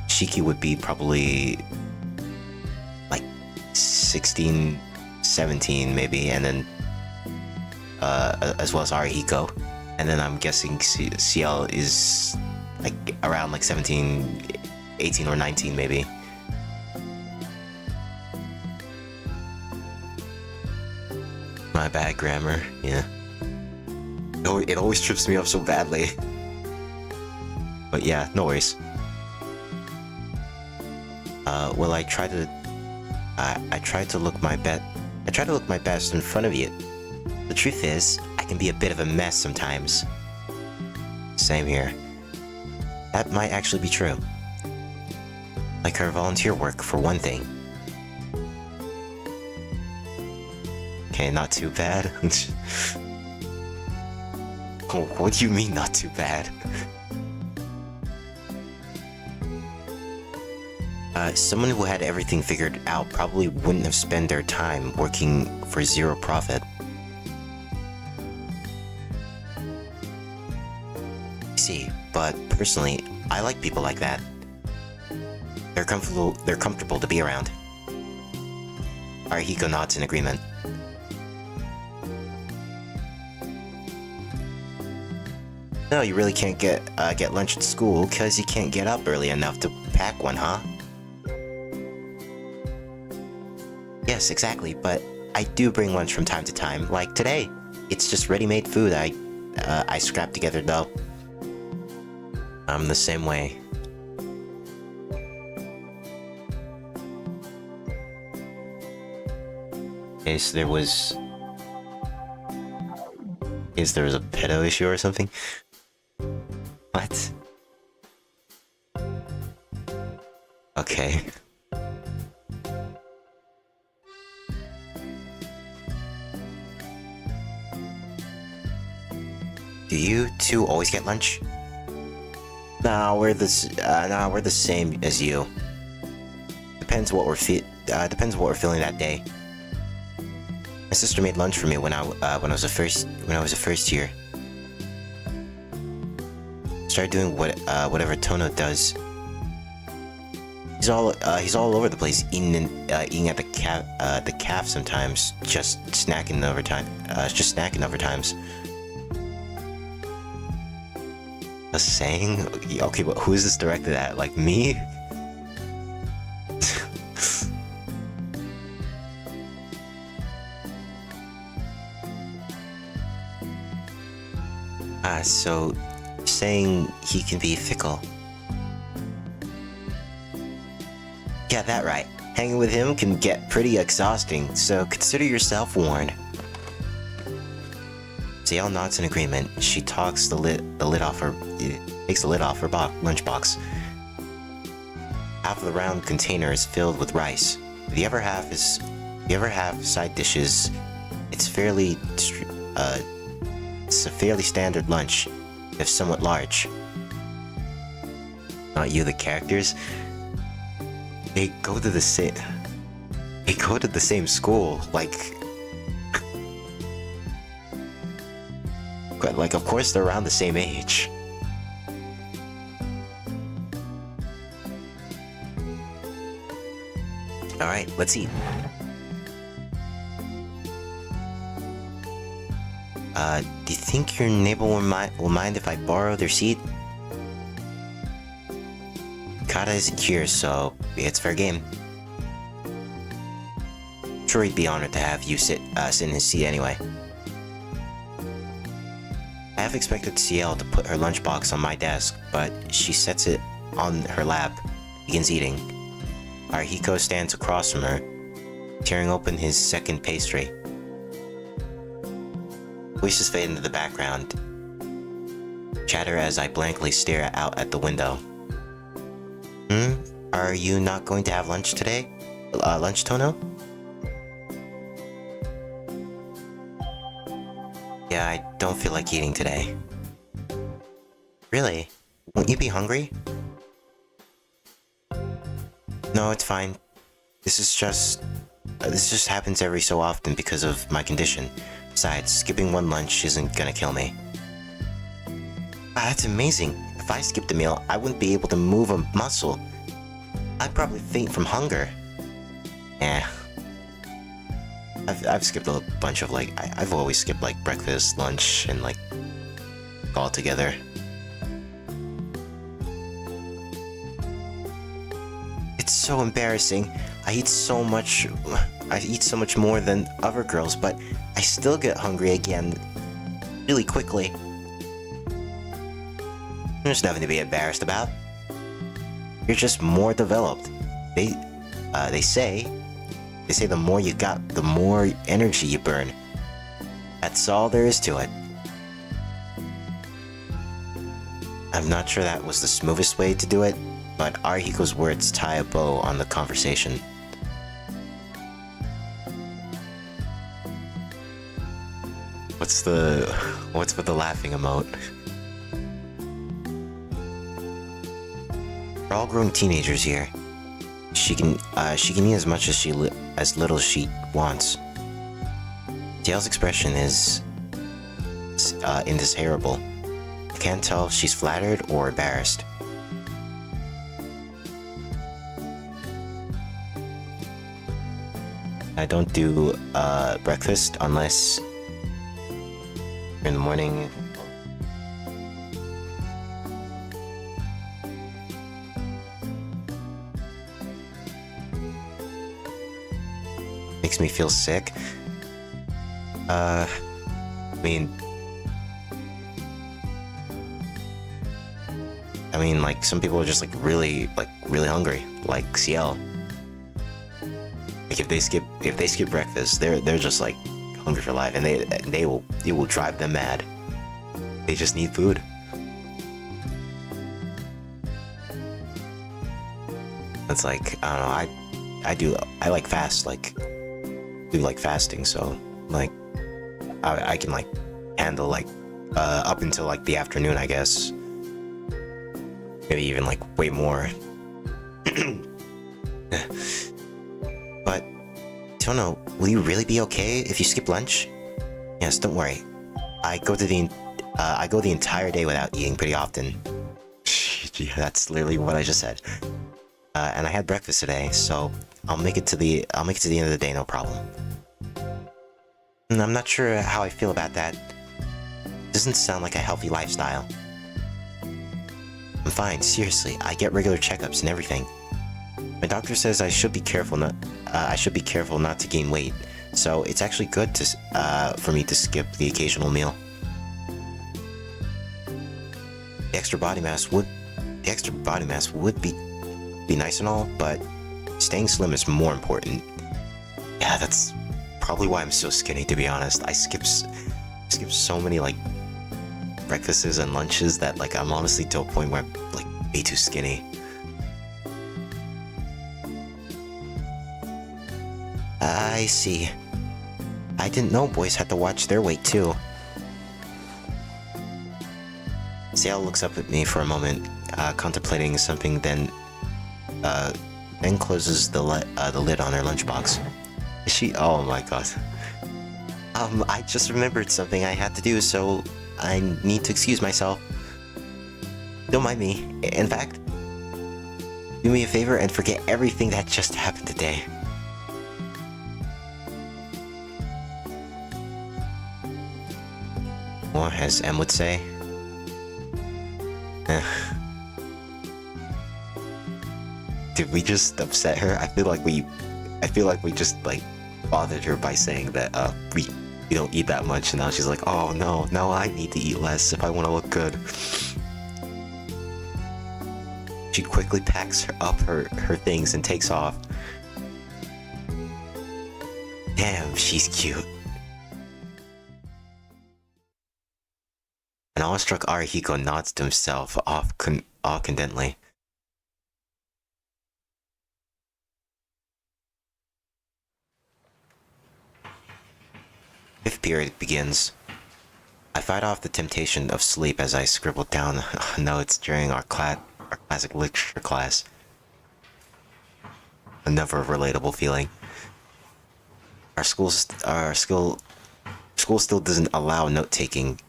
Shiki would be probably like 16, 17 maybe, and then as well as Arihiko, and then I'm guessing CL is like around like 17, 18 or 19 maybe. My bad grammar, yeah. It always trips me up so badly. But yeah, no worries. Well, I try to look my best in front of you. The truth is, I can be a bit of a mess sometimes. Same here. That might actually be true. Like her volunteer work, for one thing. Okay, not too bad. What do you mean, not too bad? Someone who had everything figured out probably wouldn't have spent their time working for zero profit. See, but personally, I like people like that. They're comfortable to be around. Arihiko nods in agreement. No, you really can't get lunch at school because you can't get up early enough to pack one, huh? Yes, exactly, but I do bring lunch from time to time, like today. It's just ready-made food I scrapped together though. I'm the same way. Is there was a pedo issue or something? What? Okay. Do you two always get lunch? Nah, we're the same as you. Depends what we're feeling that day. My sister made lunch for me when I was a first year. Started doing whatever Tono does. He's all over the place, eating at the caf sometimes, just snacking over times. A saying? Okay, but who is this directed at? Like me? So saying he can be fickle. Yeah, that right. Hanging with him can get pretty exhausting, so consider yourself warned. Zale nods in agreement. She takes the lid off her lunchbox. Half of the round container is filled with rice. The other half side dishes. It's a fairly standard lunch, if somewhat large. Not you, the characters. They go to the same school, like of course they're around the same age. Alright, let's eat. Do you think your neighbor will mind if I borrow their seat? Kata isn't here, so it's fair game. I'm sure he'd be honored to have you sit in his seat anyway. I have expected CL to put her lunchbox on my desk, but she sets it on her lap, begins eating. Arihiko stands across from her, tearing open his second pastry. Voices fade into the background. Chatter as I blankly stare out at the window. Are you not going to have lunch today? Lunch, Tono? Yeah, I don't feel like eating today. Really? Won't you be hungry? No, it's fine. This just happens every so often because of my condition. Besides, skipping one lunch isn't gonna kill me. That's amazing. If I skipped a meal, I wouldn't be able to move a muscle. I'd probably faint from hunger. Eh. I've skipped a bunch of, like, I've always skipped, like, breakfast, lunch, and, like, all together. It's so embarrassing. I eat so much more than other girls, but I still get hungry again really quickly. There's nothing to be embarrassed about. You're just more developed. They say the more you got, the more energy you burn. That's all there is to it. I'm not sure that was the smoothest way to do it, but Arihiko's words tie a bow on the conversation. What's with the laughing emote? We're all growing teenagers here. She can eat as much as as little as she wants. Tail's expression is indesirable. I can't tell if she's flattered or embarrassed. I don't do breakfast unless in the morning. Makes me feel sick. I mean, like, some people are just, like, really hungry, like CL. Like, if they skip breakfast, they're just, like, hungry for life, and it will drive them mad. They just need food. It's like, I don't know, I like fast, like, do like fasting, so, like, I can, like, handle, like, up until, like, the afternoon, I guess. Maybe even, like, way more. But, don't know, will you really be okay if you skip lunch? Yes, don't worry. I go the entire day without eating pretty often. Yeah, that's literally what I just said. And I had breakfast today, so I'll make it to the end of the day, no problem. And I'm not sure how I feel about that. It doesn't sound like a healthy lifestyle. I'm fine, seriously. I get regular checkups and everything. My doctor says I should be careful not to gain weight. So it's actually good for me to skip the occasional meal. The extra body mass would be nice and all, but staying slim is more important. Yeah, that's probably why I'm so skinny, to be honest. I skip so many, like, breakfasts and lunches that, like, I'm honestly to a point where I'm, like, way too skinny. I see. I didn't know boys had to watch their weight too. Sale looks up at me for a moment, contemplating something, then closes the lid on her lunchbox. Oh my god. I just remembered something I had to do, so I need to excuse myself. Don't mind me. In fact, do me a favor and forget everything that just happened today. Or as M would say. Did we just upset her? I feel like we just, like, bothered her by saying that we don't eat that much, and now she's like, oh no, now I need to eat less if I want to look good. She quickly packs her things and takes off. Damn, she's cute. An awestruck Arihiko nods to himself confidently. Fifth period begins. I fight off the temptation of sleep as I scribble down notes during our classic literature class. Another relatable feeling. Our school still doesn't allow note-taking,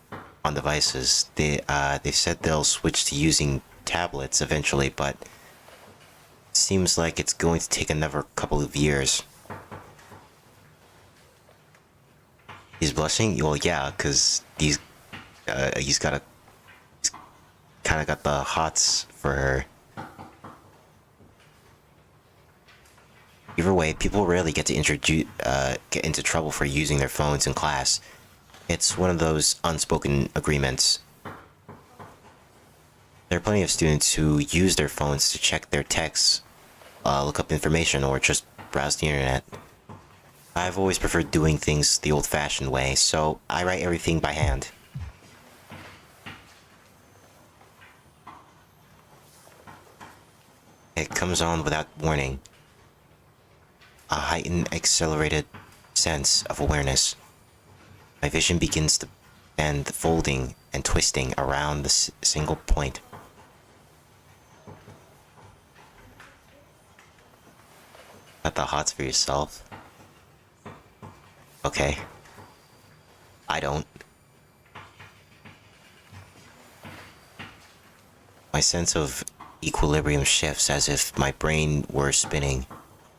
on devices. They said they'll switch to using tablets eventually, but seems like it's going to take another couple of years. He's blushing? Well, yeah, because he's kind of got the hots for her. Either way, people rarely get to get into trouble for using their phones in class. It's one of those unspoken agreements. There are plenty of students who use their phones to check their texts, look up information, or just browse the internet. I've always preferred doing things the old-fashioned way, so I write everything by hand. It comes on without warning. A heightened, accelerated sense of awareness. My vision begins to bend, folding and twisting around the single point. Got the hots for yourself? Okay. I don't. My sense of equilibrium shifts as if my brain were spinning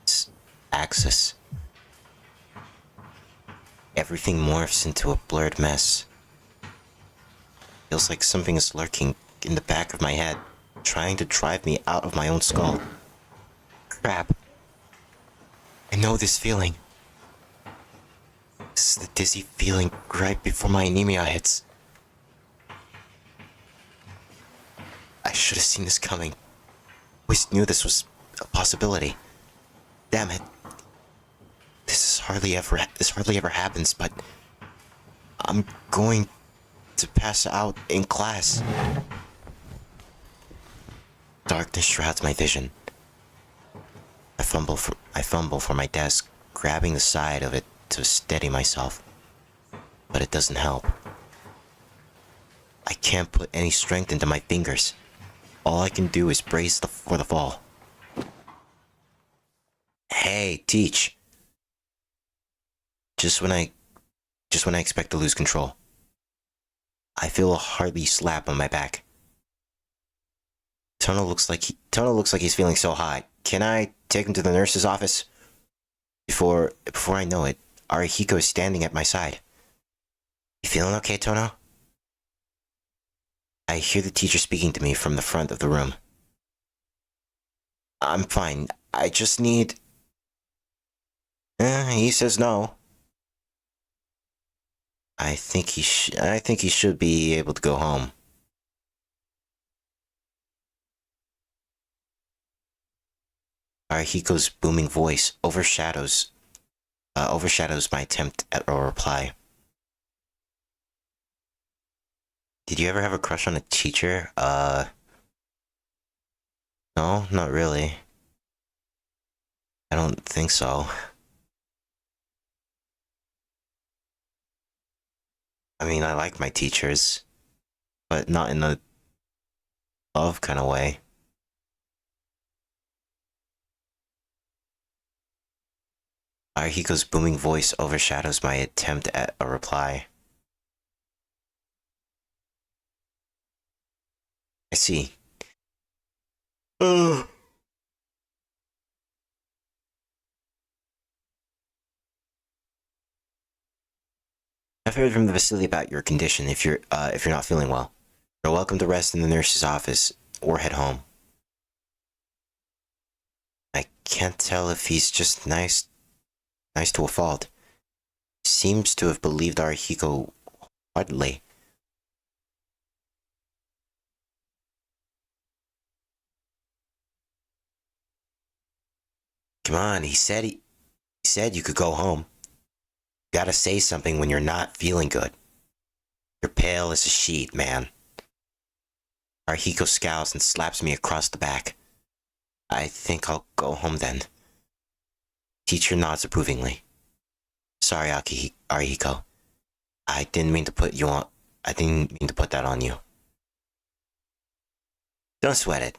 its axis. Everything morphs into a blurred mess. Feels like something is lurking in the back of my head, trying to drive me out of my own skull. Crap. I know this feeling. This is the dizzy feeling right before my anemia hits. I should have seen this coming. Always knew this was a possibility. Damn it. This hardly ever happens, but I'm going to pass out in class. Darkness shrouds my vision. I fumble for my desk, grabbing the side of it to steady myself. But it doesn't help. I can't put any strength into my fingers. All I can do is brace for the fall. Hey, teach. Just when I expect to lose control, I feel a hearty slap on my back. Tono looks like he's feeling so hot. Can I take him to the nurse's office? Before I know it, Arihiko is standing at my side. You feeling okay, Tono? I hear the teacher speaking to me from the front of the room. I'm fine. I just need... he says no. I think he should be able to go home. Arihiko's booming voice overshadows my attempt at a reply. Did you ever have a crush on a teacher? No, not really. I don't think so. I mean, I like my teachers, but not in a love kind of way. Arihiko's booming voice overshadows my attempt at a reply. I see. Ugh. I've heard from the facility about your condition. If you're not feeling well, you're welcome to rest in the nurse's office or head home. I can't tell if he's just nice to a fault. Seems to have believed Arihiko wholeheartedly. Come on, he said you could go home. You gotta say something when you're not feeling good. You're pale as a sheet, man. Arihiko scowls and slaps me across the back. I think I'll go home then. Teacher nods approvingly. Sorry, Arihiko. I didn't mean to put that on you. Don't sweat it.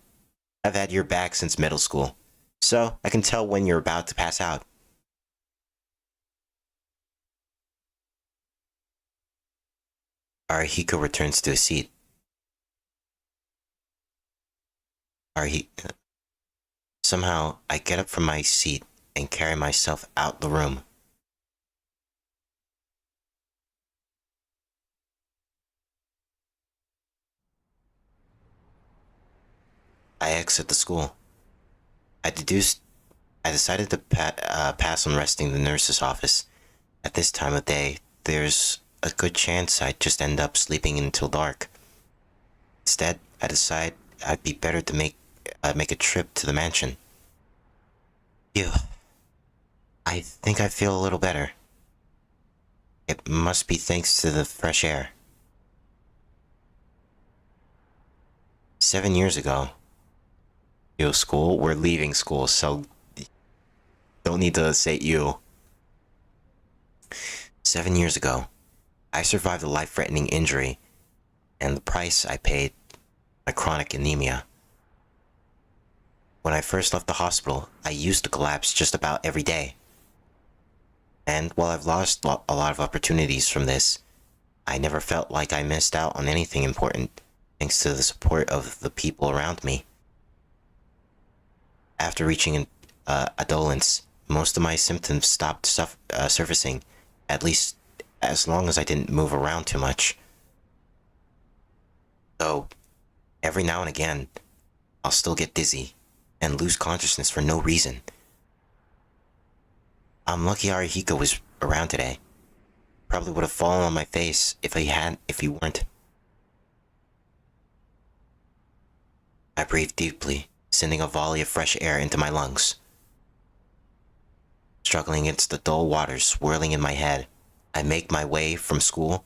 I've had your back since middle school, so I can tell when you're about to pass out. Arihiko returns to his seat. Arihi- Somehow, I get up from my seat and carry myself out the room. I exit the school. I deduced I decided to pass on resting in the nurse's office. At this time of day, there's a good chance I'd just end up sleeping until dark. Instead, I decide I'd be better to make a trip to the mansion. Phew. I think I feel a little better. It must be thanks to the fresh air. 7 years ago, school? We're leaving school, so don't need to say you. 7 years ago, I survived a life-threatening injury, and the price I paid, my chronic anemia. When I first left the hospital, I used to collapse just about every day. And while I've lost a lot of opportunities from this, I never felt like I missed out on anything important, thanks to the support of the people around me. After reaching adolescence, most of my symptoms stopped surfacing, at least as long as I didn't move around too much. Though, every now and again, I'll still get dizzy and lose consciousness for no reason. I'm lucky Arihiko was around today. Probably would have fallen on my face if he weren't. I breathe deeply, sending a volley of fresh air into my lungs. Struggling against the dull waters swirling in my head, I make my way from school.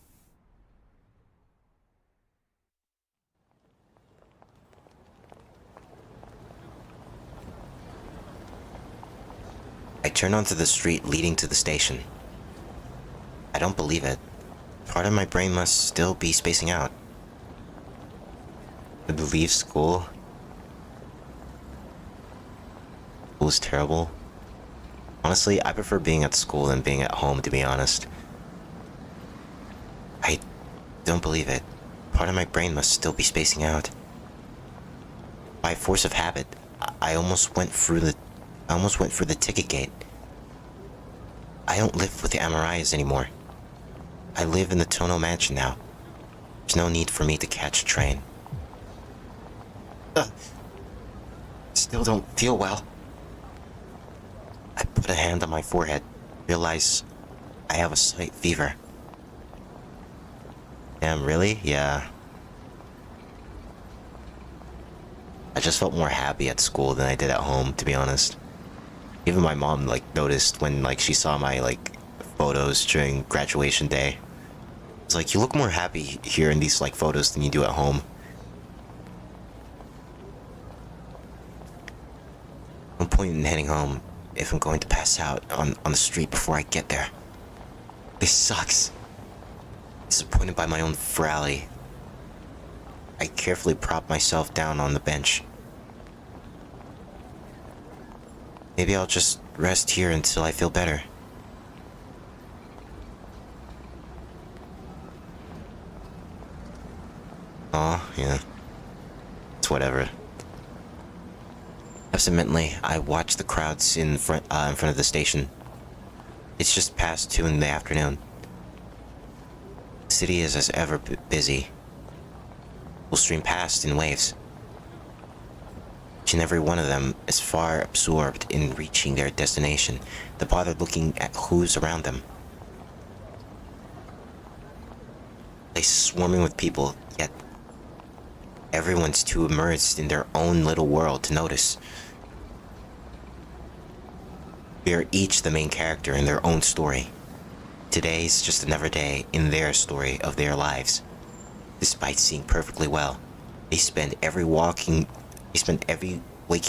I turn onto the street leading to the station. I don't believe it. Part of my brain must still be spacing out. I believe school was terrible. Honestly, I prefer being at school than being at home, to be honest. I don't believe it. Part of my brain must still be spacing out. By force of habit, I almost went through the ticket gate. I don't live with the Amarayas anymore. I live in the Tono mansion now. There's no need for me to catch a train. Still don't feel well. I put a hand on my forehead, realize I have a slight fever. Damn, really? Yeah. I just felt more happy at school than I did at home, to be honest. Even my mom, noticed when, she saw my, photos during graduation day. It's like, you look more happy here in these, photos than you do at home. No point in heading home if I'm going to pass out on the street before I get there. This sucks. Disappointed by my own folly, I carefully prop myself down on the bench. Maybe I'll just rest here until I feel better. Aw, yeah. It's whatever. Absentmindedly, I watch the crowds in front of the station. It's just past 2 in the afternoon. The city is as ever busy. Will stream past in waves. Each and every one of them is far absorbed in reaching their destination to bother looking at who's around them. Place swarming with people, yet everyone's too immersed in their own little world to notice. We are each the main character in their own story. Today's just another day in their story of their lives. Despite seeing perfectly well, they spend every waking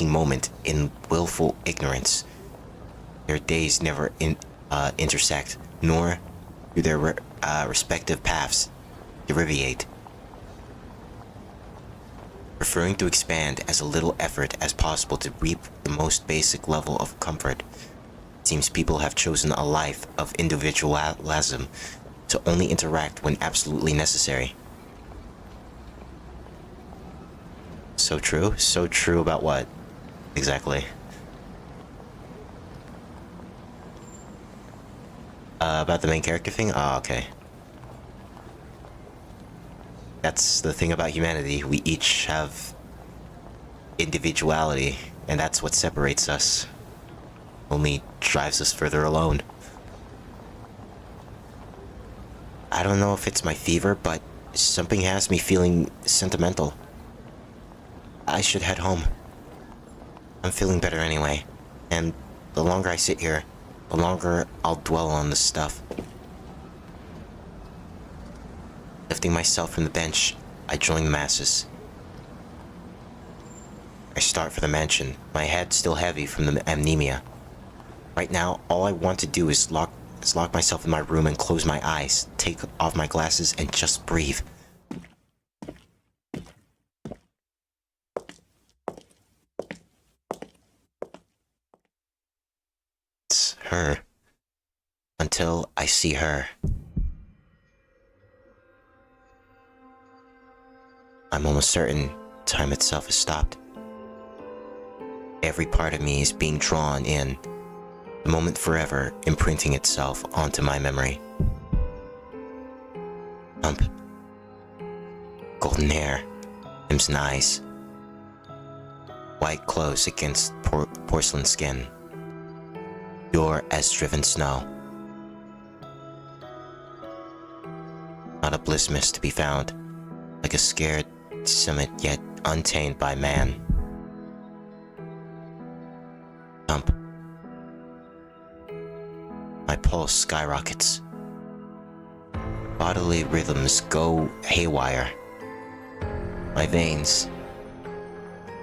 moment in willful ignorance. Their days never intersect, nor do their respective paths derivate. Preferring to expand as little effort as possible to reap the most basic level of comfort. It seems people have chosen a life of individualism to only interact when absolutely necessary. So true? So true about what? Exactly. About the main character thing? Oh, okay. That's the thing about humanity. We each have individuality, and that's what separates us. Only drives us further alone. I don't know if it's my fever, but something has me feeling sentimental. I should head home. I'm feeling better anyway, and the longer I sit here, the longer I'll dwell on this stuff. Lifting myself from the bench, I join the masses. I start for the mansion, my head still heavy from the amnesia. Right now, all I want to do is lock myself in my room and close my eyes, take off my glasses, and just breathe. It's her. Until I see her. I'm almost certain time itself has stopped. Every part of me is being drawn in, the moment forever imprinting itself onto my memory. Golden hair, crimson eyes, white clothes against porcelain skin, pure as driven snow. Not a bliss mist to be found, like a scared summit yet untamed by man. My pulse skyrockets. Bodily rhythms go haywire. My veins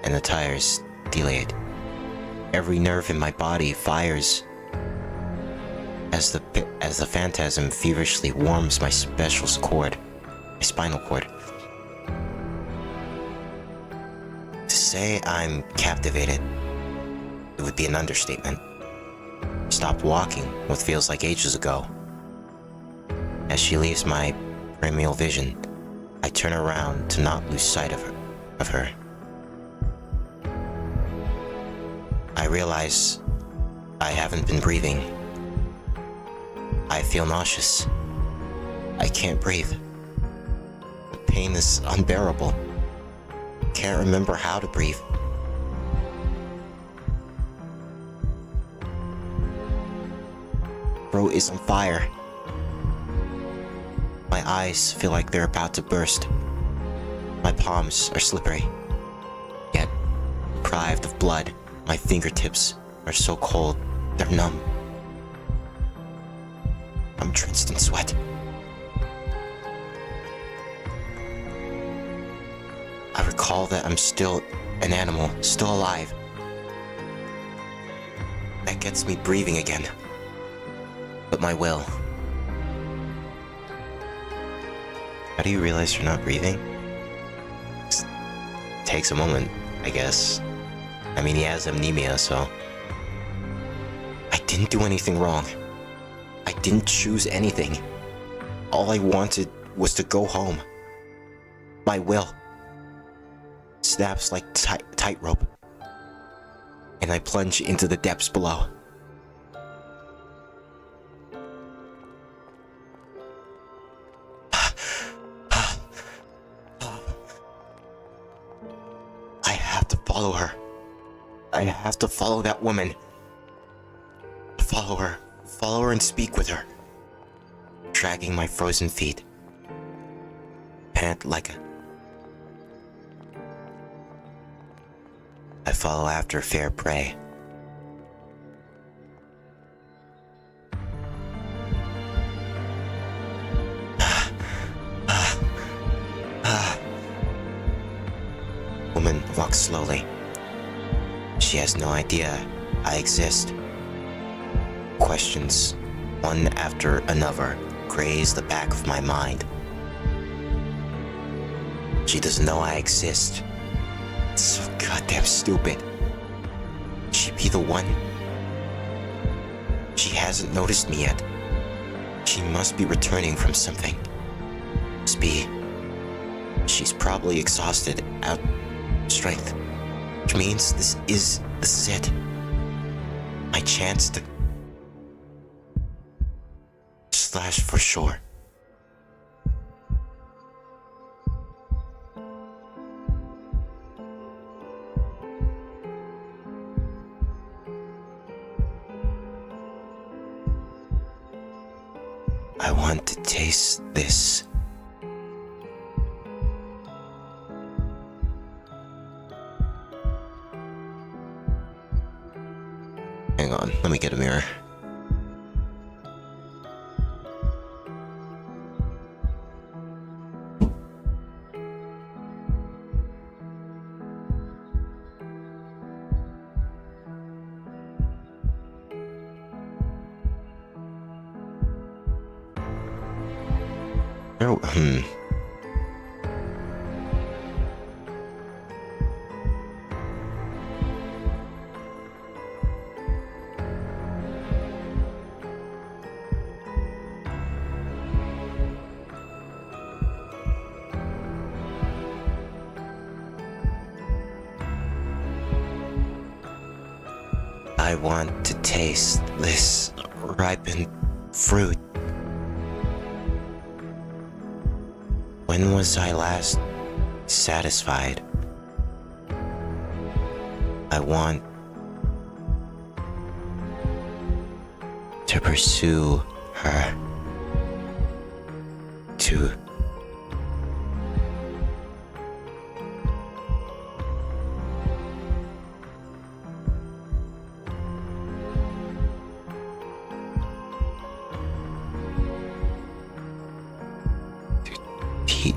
and the tires dilate. Every nerve in my body fires as the phantasm feverishly warms my spinal cord. To say I'm captivated, it would be an understatement. Stopped walking what feels like ages ago. As she leaves my peripheral vision, I turn around to not lose sight of her. I realize I haven't been breathing. I feel nauseous. I can't breathe. The pain is unbearable. Can't remember how to breathe. Throat is on fire. My eyes feel like they're about to burst. My palms are slippery. Yet, deprived of blood, my fingertips are so cold, they're numb. I'm drenched in sweat. I recall that I'm still an animal, still alive. That gets me breathing again. But my will. How do you realize you're not breathing? It takes a moment, I guess. I mean, he has amnesia, so... I didn't do anything wrong. I didn't choose anything. All I wanted was to go home. My will snaps like tightrope, and I plunge into the depths below. I have to follow her. I have to follow that woman. Follow her and speak with her. Dragging my frozen feet. Pant like a... I follow after fair prey. Woman walks slowly. She has no idea I exist. Questions, one after another, graze the back of my mind. She doesn't know I exist. It's so goddamn stupid. She be the one? She hasn't noticed me yet. She must be returning from something. Must be. She's probably exhausted, out of strength. Which means this is it. My chance to slash for sure. I want to taste this. Hang on, let me get a mirror. Oh, I want to taste this ripened fruit. When was I last satisfied? I want to pursue her. To Pete.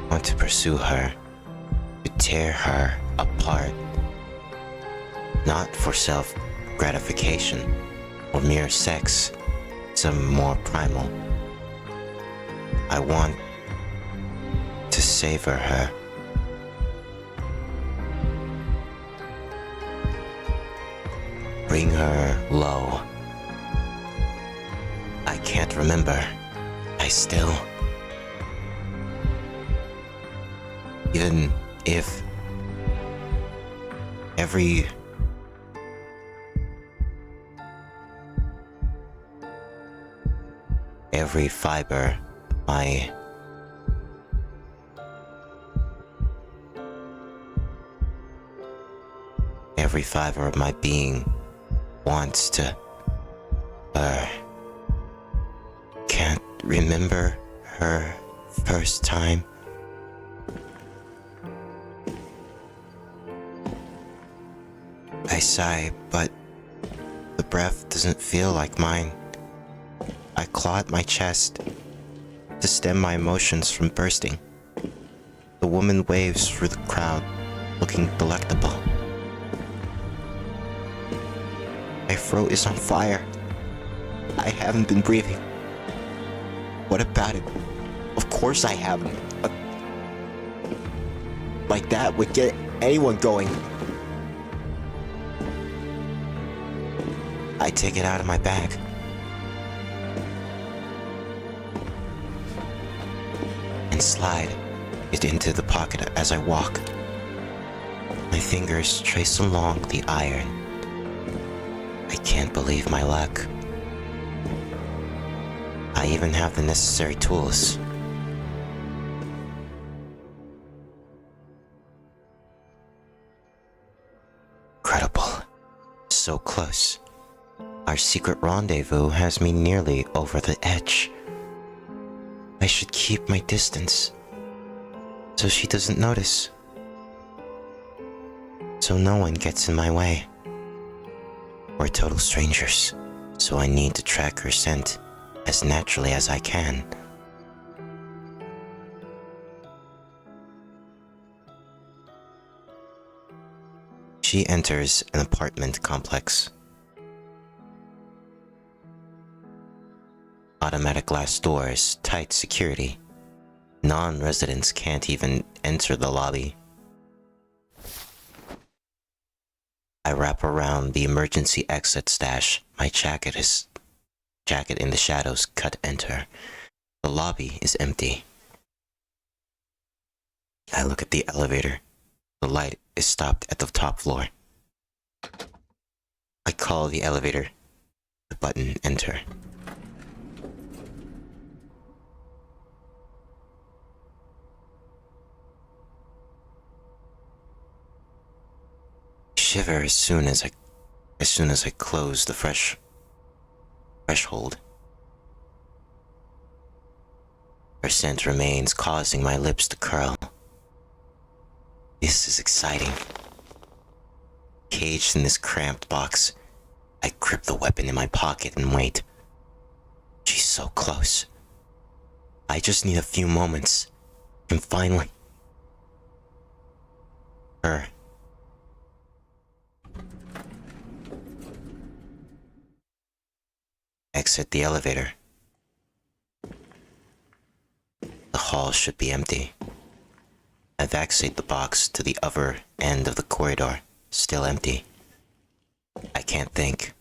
Want to pursue her, to tear her apart, not for self-gratification or mere sex, some more primal. I want to savor her. Bring her low. I can't remember. Even if every fiber every fiber of my being wants to can't remember her first time. I sigh, but the breath doesn't feel like mine. I claw at my chest to stem my emotions from bursting. The woman waves through the crowd, looking delectable. My throat is on fire. I haven't been breathing. What about it? Of course I haven't. Like that would get anyone going. I take it out of my bag. And slide it into the pocket as I walk. My fingers trace along the iron. I can't believe my luck. I even have the necessary tools. Incredible. So close. Our secret rendezvous has me nearly over the edge. I should keep my distance, so she doesn't notice. So no one gets in my way. We're total strangers, so I need to track her scent as naturally as I can. She enters an apartment complex. Automatic glass doors, tight security. Non-residents can't even enter the lobby. I wrap around the emergency exit stash. My jacket in the shadows. Cut enter. The lobby is empty. I look at the elevator. The light is stopped at the top floor. I call the elevator. The button enter. Shiver as soon as I close the threshold. Her scent remains, causing my lips to curl. This is exciting. Caged in this cramped box, I grip the weapon in my pocket and wait. She's so close. I just need a few moments, and finally... her. Exit the elevator. The hall should be empty. I vaccinate the box to the other end of the corridor, still empty. I can't think.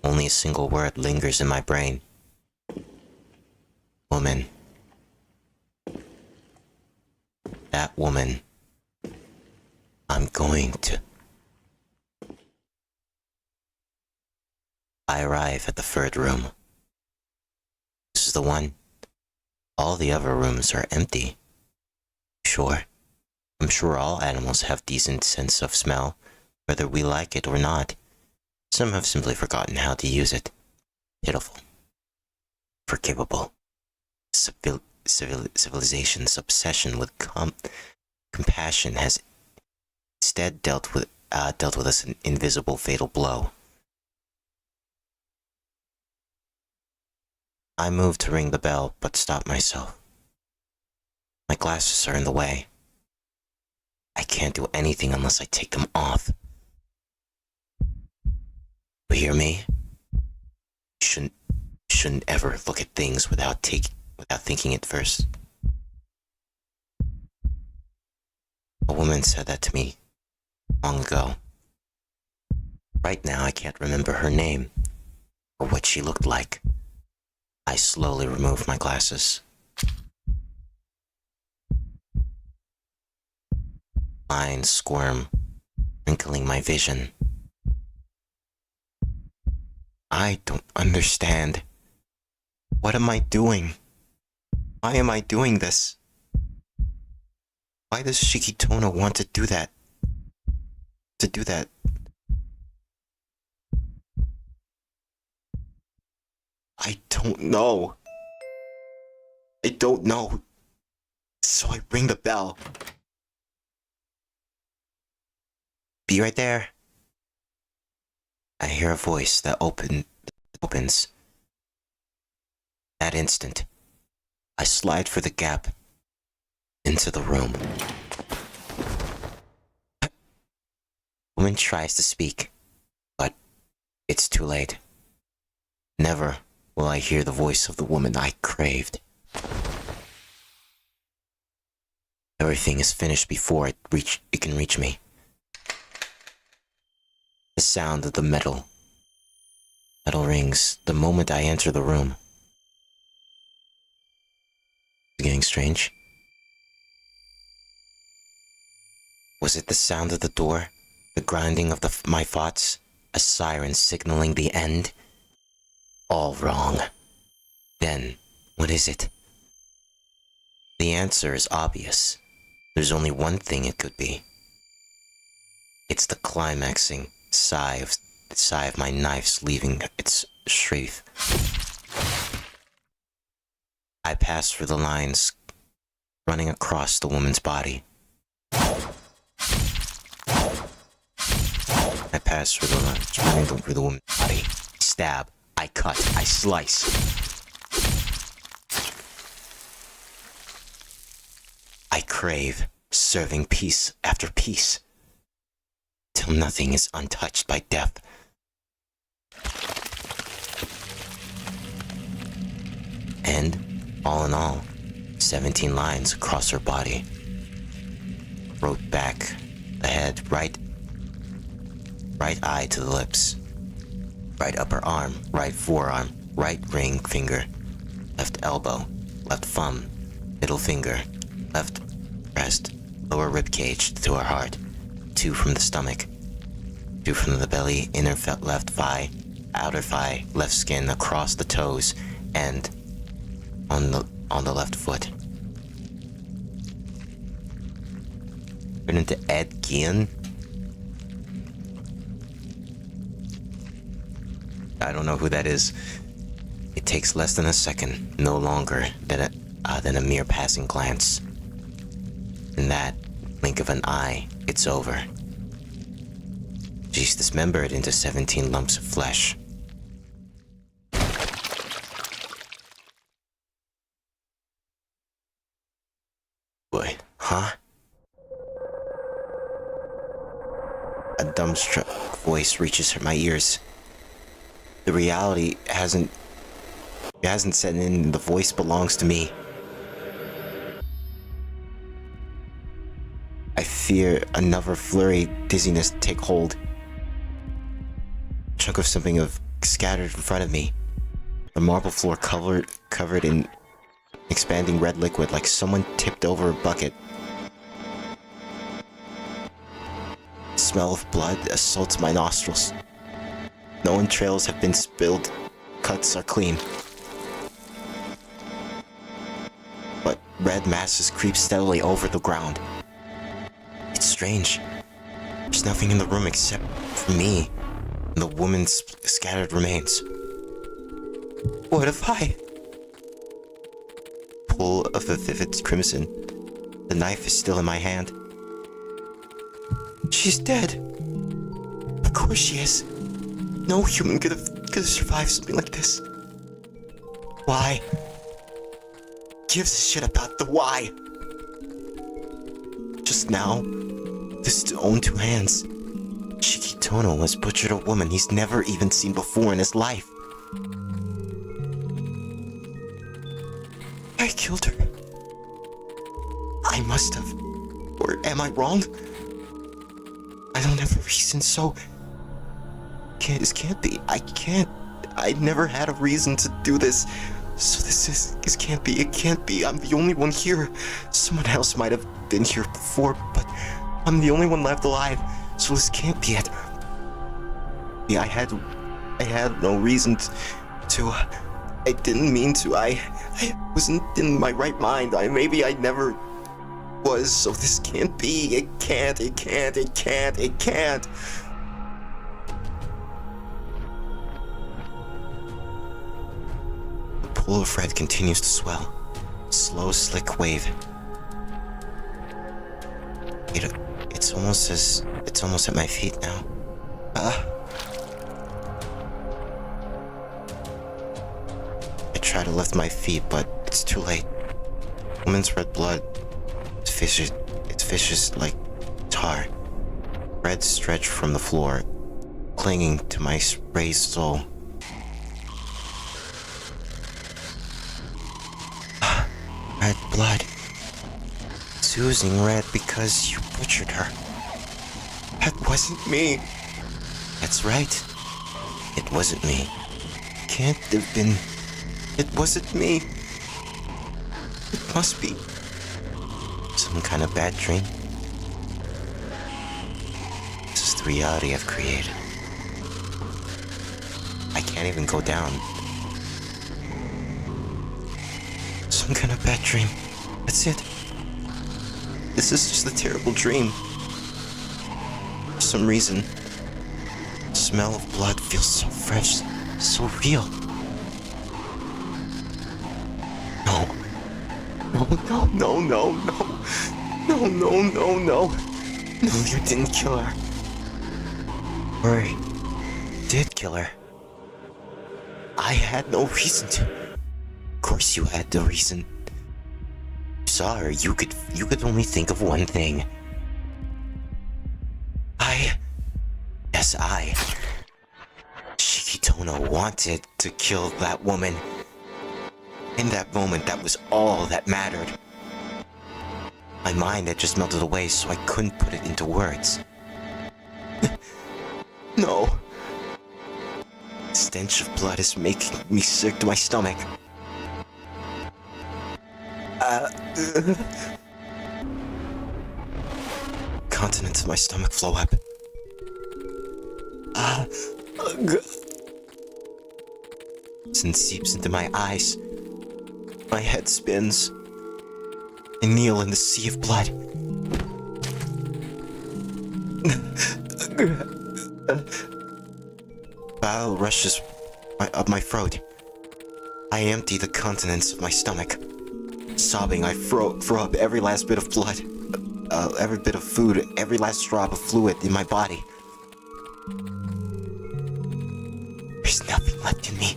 Only a single word lingers in my brain. Woman. That woman. I'm going to... I arrive at the third room. This is the one. All the other rooms are empty. Sure. I'm sure all animals have decent sense of smell, whether we like it or not. Some have simply forgotten how to use it. Pitiful. Forgivable. Civilization's obsession with compassion has instead dealt with us an invisible fatal blow. I move to ring the bell, but stop myself. My glasses are in the way. I can't do anything unless I take them off. You hear me? You shouldn't ever look at things without thinking it first. A woman said that to me long ago. Right now I can't remember her name or what she looked like. I slowly remove my glasses. Lines squirm, wrinkling my vision. I don't understand. What am I doing? Why am I doing this? Why does Shikitono want to do that? I don't know. I don't know. So I ring the bell. Be right there. I hear a voice that opens. That instant, I slide through the gap into the room. Woman tries to speak, but it's too late. Never will I hear the voice of the woman I craved. Everything is finished before it can reach me. The sound of the metal rings the moment I enter the room. It's getting strange. Was it the sound of the door? The grinding of my thoughts? A siren signaling the end? All wrong. Then, what is it? The answer is obvious. There's only one thing it could be. It's the climaxing sigh of my knife's leaving its sheath. I pass through the lines, running across the woman's body. I pass through the lines, running through the woman's body. Stab. I cut. I slice. I crave, serving piece after piece, till nothing is untouched by death. And, all in all, 17 lines across her body. Throat back, the head right, Right eye to the lips. Right upper arm, right forearm, right ring finger. Left elbow, left thumb, middle finger, left breast, lower rib cage to her heart. 2 from the stomach. 2 from the belly, inner left thigh, outer thigh, left skin across the toes, and on the left foot. Turn into Ed Gein. I don't know who that is. It takes less than a second, no longer than a mere passing glance. In that blink of an eye, it's over. She's dismembered into 17 lumps of flesh. Boy, huh? A dumbstruck voice reaches my ears. The reality hasn't set in. The voice belongs to me. I fear another flurry dizziness take hold. A chunk of something scattered in front of me. The marble floor covered in expanding red liquid like someone tipped over a bucket. The smell of blood assaults my nostrils. No entrails have been spilled. Cuts are clean. But red masses creep steadily over the ground. It's strange. There's nothing in the room except for me and the woman's scattered remains. What if I... Pull of the vivid crimson. The knife is still in my hand. She's dead. Of course she is. No human could have survived something like this. Why? Gives a shit about the why. Just now, with his own 2 hands, Shikitono has butchered a woman he's never even seen before in his life. I killed her. I must have. Or am I wrong? I don't have a reason, so... This can't be. I never had a reason to do this. So this can't be. It can't be. I'm the only one here. Someone else might have been here before, but I'm the only one left alive. So this can't be it. Yeah, I had no reason to. I didn't mean to. I wasn't in my right mind. Maybe I never was. So this can't be. It can't. The pool of red continues to swell. Slow, slick wave. It's almost at my feet now. I try to lift my feet, but it's too late. Woman's red blood. It's vicious like tar. Red stretched from the floor, clinging to my raised soul. Red blood. It's oozing red because you butchered her. That wasn't me. That's right. It wasn't me. Can't have been. It wasn't me. It must be. Some kind of bad dream. This is the reality I've created. I can't even go down. Some kind of bad dream. That's it. This is just a terrible dream. For some reason, the smell of blood feels so fresh, so real. No. No, you didn't kill her. Or did kill her. I had no reason to. Of course you had no reason. You saw her, you could only think of one thing. I, Shikitono wanted to kill that woman. In that moment, that was all that mattered. My mind had just melted away, so I couldn't put it into words. No. The stench of blood is making me sick to my stomach. Contents of my stomach flow up. And seeps into my eyes. My head spins. I kneel in the sea of blood. Bile rushes up my throat. I empty the contents of my stomach. Sobbing, I throw up every last bit of blood, every bit of food, every last drop of fluid in my body. There's nothing left in me.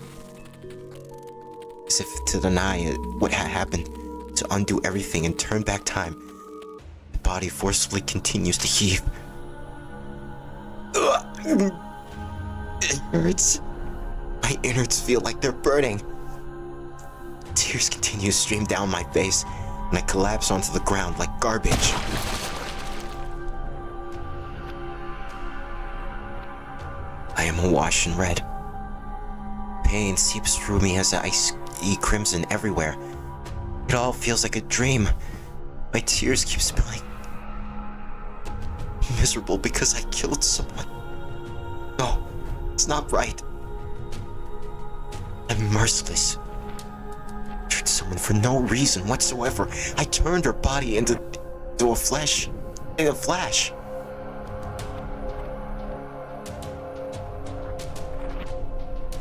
As if to deny what had happened, to undo everything and turn back time, the body forcefully continues to heave. It hurts. My innards feel like they're burning. Tears continue to stream down my face, and I collapse onto the ground like garbage. I am awash in red. Pain seeps through me as I see crimson everywhere. It all feels like a dream. My tears keep spilling. I'm miserable because I killed someone. No, it's not right. I'm merciless. I hurt someone for no reason whatsoever. I turned her body into a flash.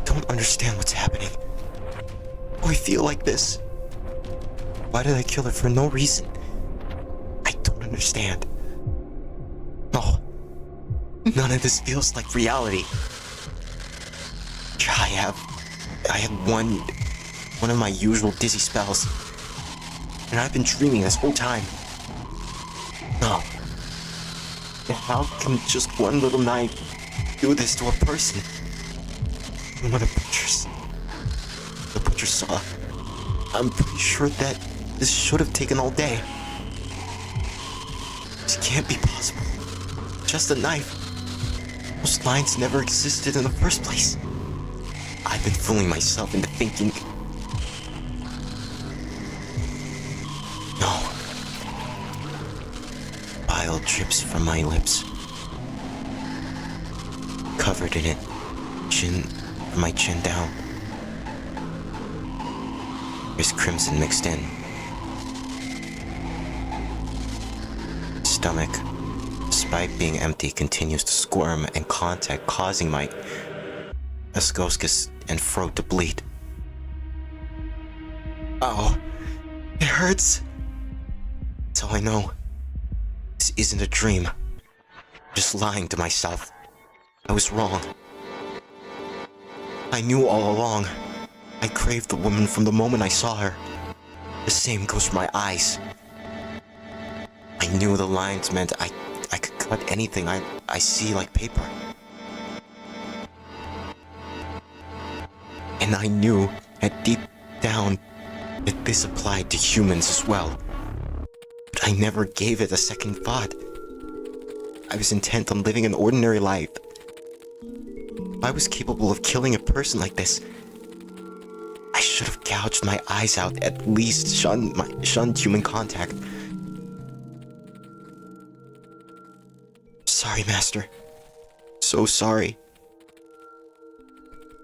Don't understand what's happening. Why I feel like this? Why did I kill her for no reason? I don't understand. No. None of this feels like reality. I had one of my usual dizzy spells. And I've been dreaming this whole time. No. How can just one little knife do this to a person? And when the butcher saw, I'm pretty sure that this should have taken all day. This can't be possible. Just a knife. Those lines never existed in the first place. I've been fooling myself into thinking... No. Bile drips from my lips. Covered in it. From my chin down. There's crimson mixed in. Stomach, despite being empty, continues to squirm and contact, causing my esophagus and throat to bleed. Oh, it hurts. That's how I know this isn't a dream. I'm just lying to myself. I was wrong. I knew all along. I craved the woman from the moment I saw her. The same goes for my eyes. I knew the lines meant I could cut anything I see like paper. And I knew that deep down that this applied to humans as well. But I never gave it a second thought. I was intent on living an ordinary life. If I was capable of killing a person like this, I should have gouged my eyes out, at least shunned human contact. Sorry, Master. So sorry.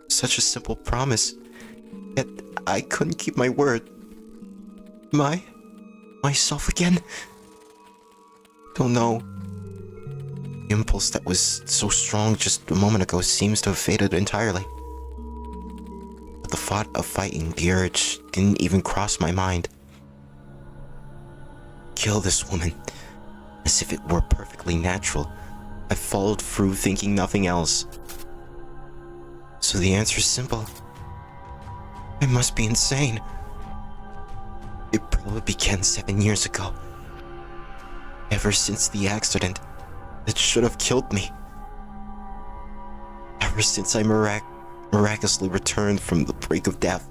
Such a simple promise, yet I couldn't keep my word. Myself again? Don't know. The impulse that was so strong just a moment ago seems to have faded entirely. But the thought of fighting the urge didn't even cross my mind. Kill this woman, as if it were perfectly natural. I followed through thinking nothing else. So the answer is simple. I must be insane. It probably began 7 years ago. Ever since the accident that should have killed me. Ever since I miraculously returned from the brink of death.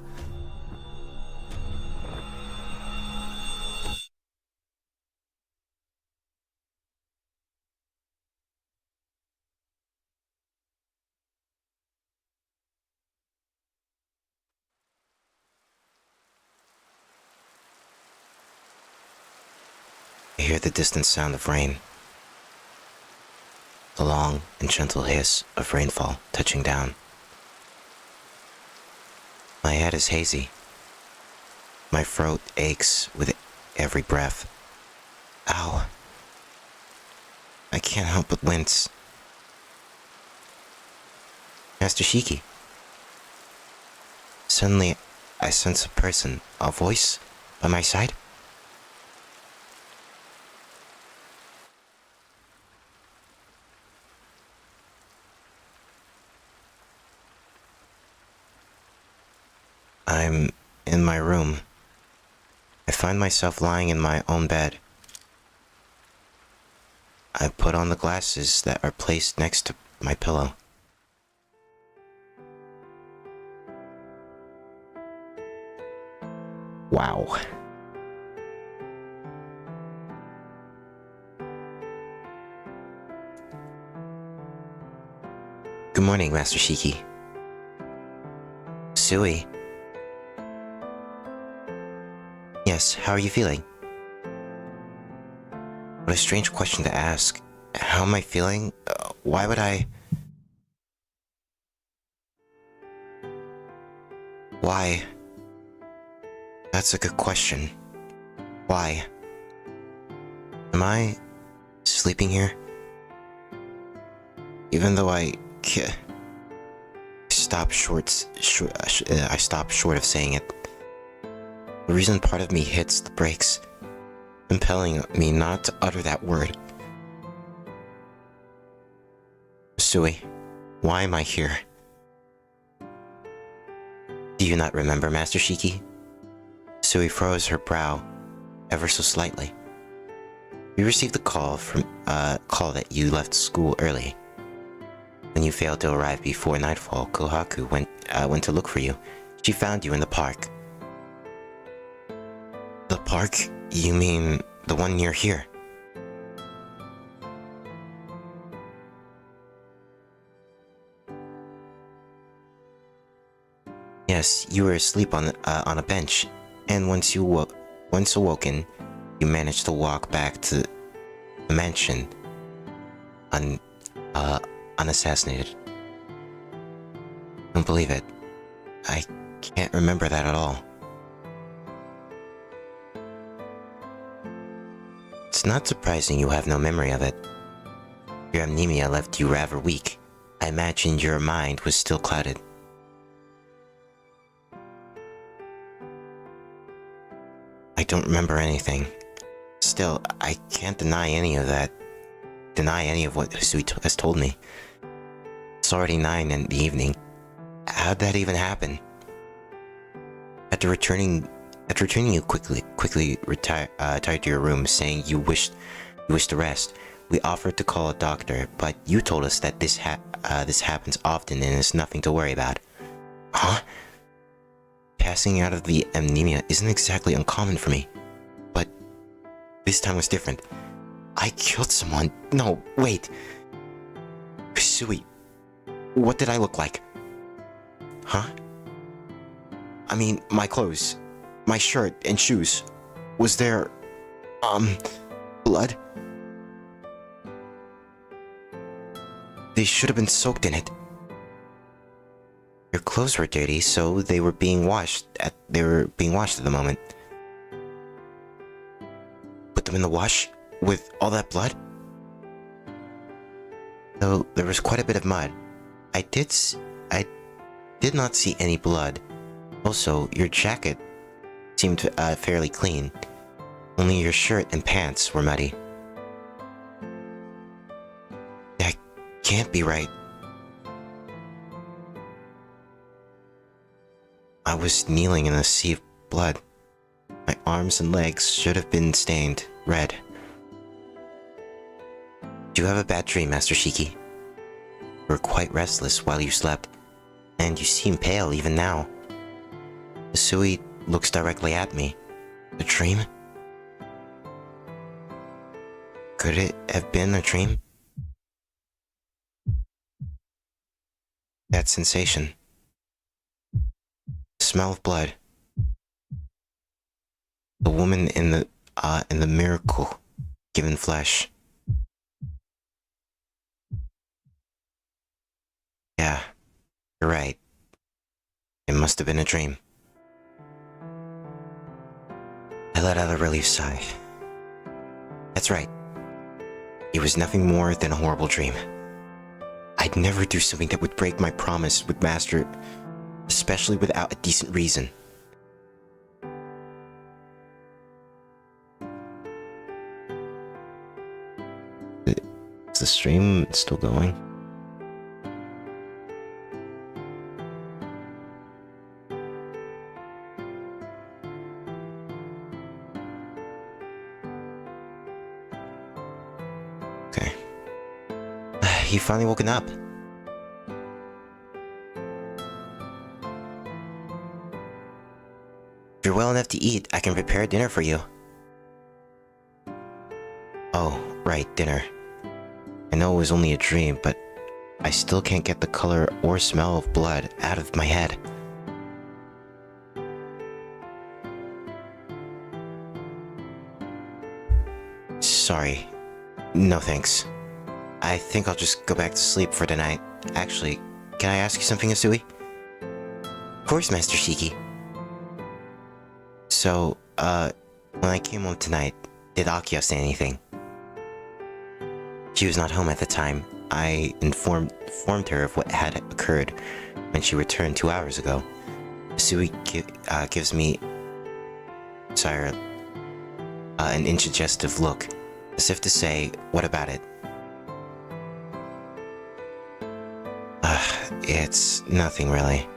hear the distant sound of rain, the long and gentle hiss of rainfall touching down. My head is hazy. My throat aches with every breath. Ow. I can't help but wince. Master Shiki. Suddenly, I sense a person, a voice, by my side. I'm in my room. I find myself lying in my own bed. I put on the glasses that are placed next to my pillow. Wow. Good morning, Master Shiki. Sui. Yes, how are you feeling? What a strange question to ask. How am I feeling? Why would I... Why? That's a good question. Why? Am I sleeping here? Even though I stopped short of saying it. The reason part of me hits the brakes, compelling me not to utter that word. Sui, why am I here? Do you not remember, Master Shiki? Sui froze her brow ever so slightly. We received a call that you left school early. When you failed to arrive before nightfall, Kohaku went to look for you. She found you in the park. The park? You mean the one near here? Yes, you were asleep on a bench, and once awoken, you managed to walk back to the mansion unassassinated. Don't believe it. I can't remember that at all. It's not surprising you have no memory of it. Your amnesia left you rather weak. I imagine your mind was still clouded. I don't remember anything. Still, I can't deny any of what Hisui has told me. It's already 9 in the evening. How'd that even happen? After returning you quickly retired to your room, saying you wished to rest, we offered to call a doctor, but you told us that this happens often and is nothing to worry about. Huh? Passing out of the amnesia isn't exactly uncommon for me, but this time was different. I killed someone. No, wait. Sui, what did I look like? Huh? I mean, my clothes, my shirt and shoes. Was there, blood? They should have been soaked in it. Your clothes were dirty, so they were being washed at the moment. Put them in the wash with all that blood? Though there was quite a bit of mud. I did not see any blood. Also, your jacket seemed fairly clean. Only your shirt and pants were muddy. That can't be right. I was kneeling in a sea of blood. My arms and legs should have been stained red. Did you have a bad dream, Master Shiki? You were quite restless while you slept, and you seem pale even now. Sui looks directly at me. A dream? Could it have been a dream? That sensation. The smell of blood. The woman in the miracle. given flesh. Yeah, you're right. It must have been a dream. I let out a relief sigh. That's right. It was nothing more than a horrible dream. I'd never do something that would break my promise with Master, especially without a decent reason. Is the stream still going? Okay. You finally woken up. If you're well enough to eat, I can prepare dinner for you. Oh, right, dinner. I know it was only a dream, but I still can't get the color or smell of blood out of my head. Sorry. No thanks. I think I'll just go back to sleep for tonight. Actually, can I ask you something, Asui? Of course, Master Shiki. So, when I came home tonight, did Akio say anything? She was not home at the time. I informed her of what had occurred when she returned 2 hours ago. Asui gives me, sire, an insuggestive look, as if to say, what about it? It's nothing really.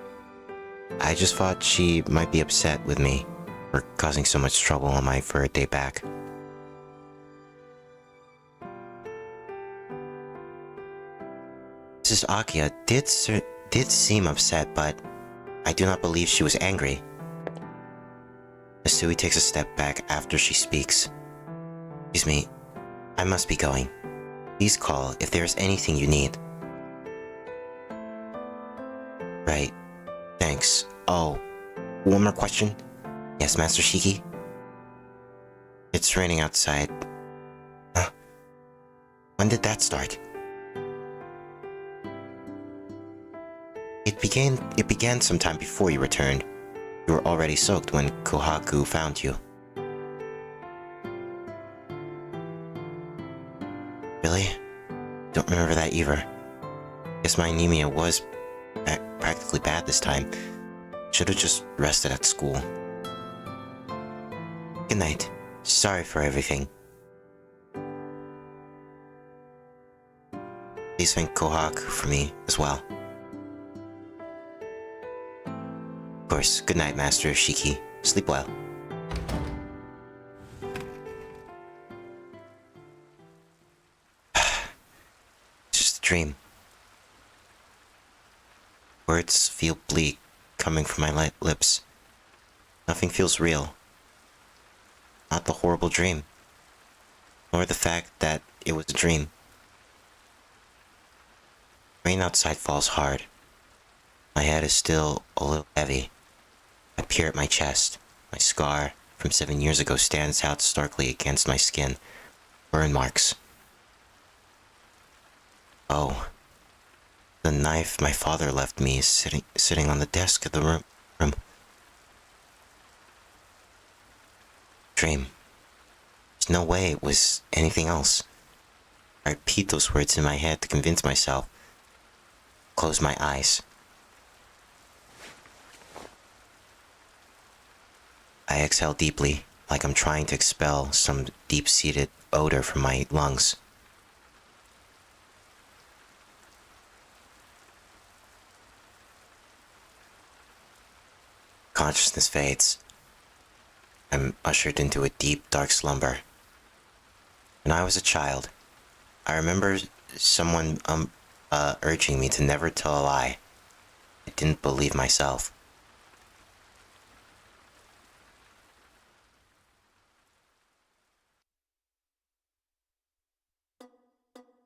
I just thought she might be upset with me for causing so much trouble on my first day back. Mrs. Akia did seem upset, but I do not believe she was angry. Asui takes a step back after she speaks. Excuse me, I must be going. Please call if there is anything you need. Right. Thanks. Oh, one more question? Yes, Master Shiki? It's raining outside. Huh? When did that start? It began sometime before you returned. You were already soaked when Kohaku found you. Really? Don't remember that either. Guess my anemia was practically bad this time. Should have just rested at school. Good night. Sorry for everything. Please thank Kohaku for me as well. Of course, good night, Master Shiki. Sleep well. Just a dream. Words feel bleak coming from my lips. Nothing feels real. Not the horrible dream, nor the fact that it was a dream. Rain outside falls hard. My head is still a little heavy. I peer at my chest. My scar from 7 years ago stands out starkly against my skin. Burn marks. Oh. The knife my father left me is sitting on the desk of the room. Dream. There's no way it was anything else. I repeat those words in my head to convince myself. Close my eyes. I exhale deeply, like I'm trying to expel some deep-seated odor from my lungs. Consciousness fades. I'm ushered into a deep, dark slumber. When I was a child, I remember someone urging me to never tell a lie. I didn't believe myself.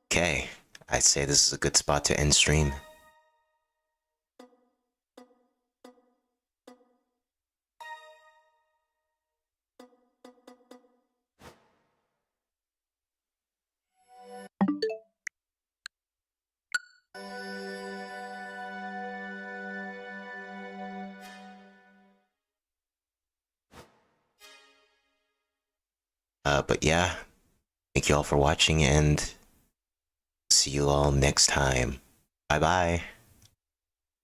Okay, I'd say this is a good spot to end stream. But yeah, thank you all for watching and see you all next time. Bye bye.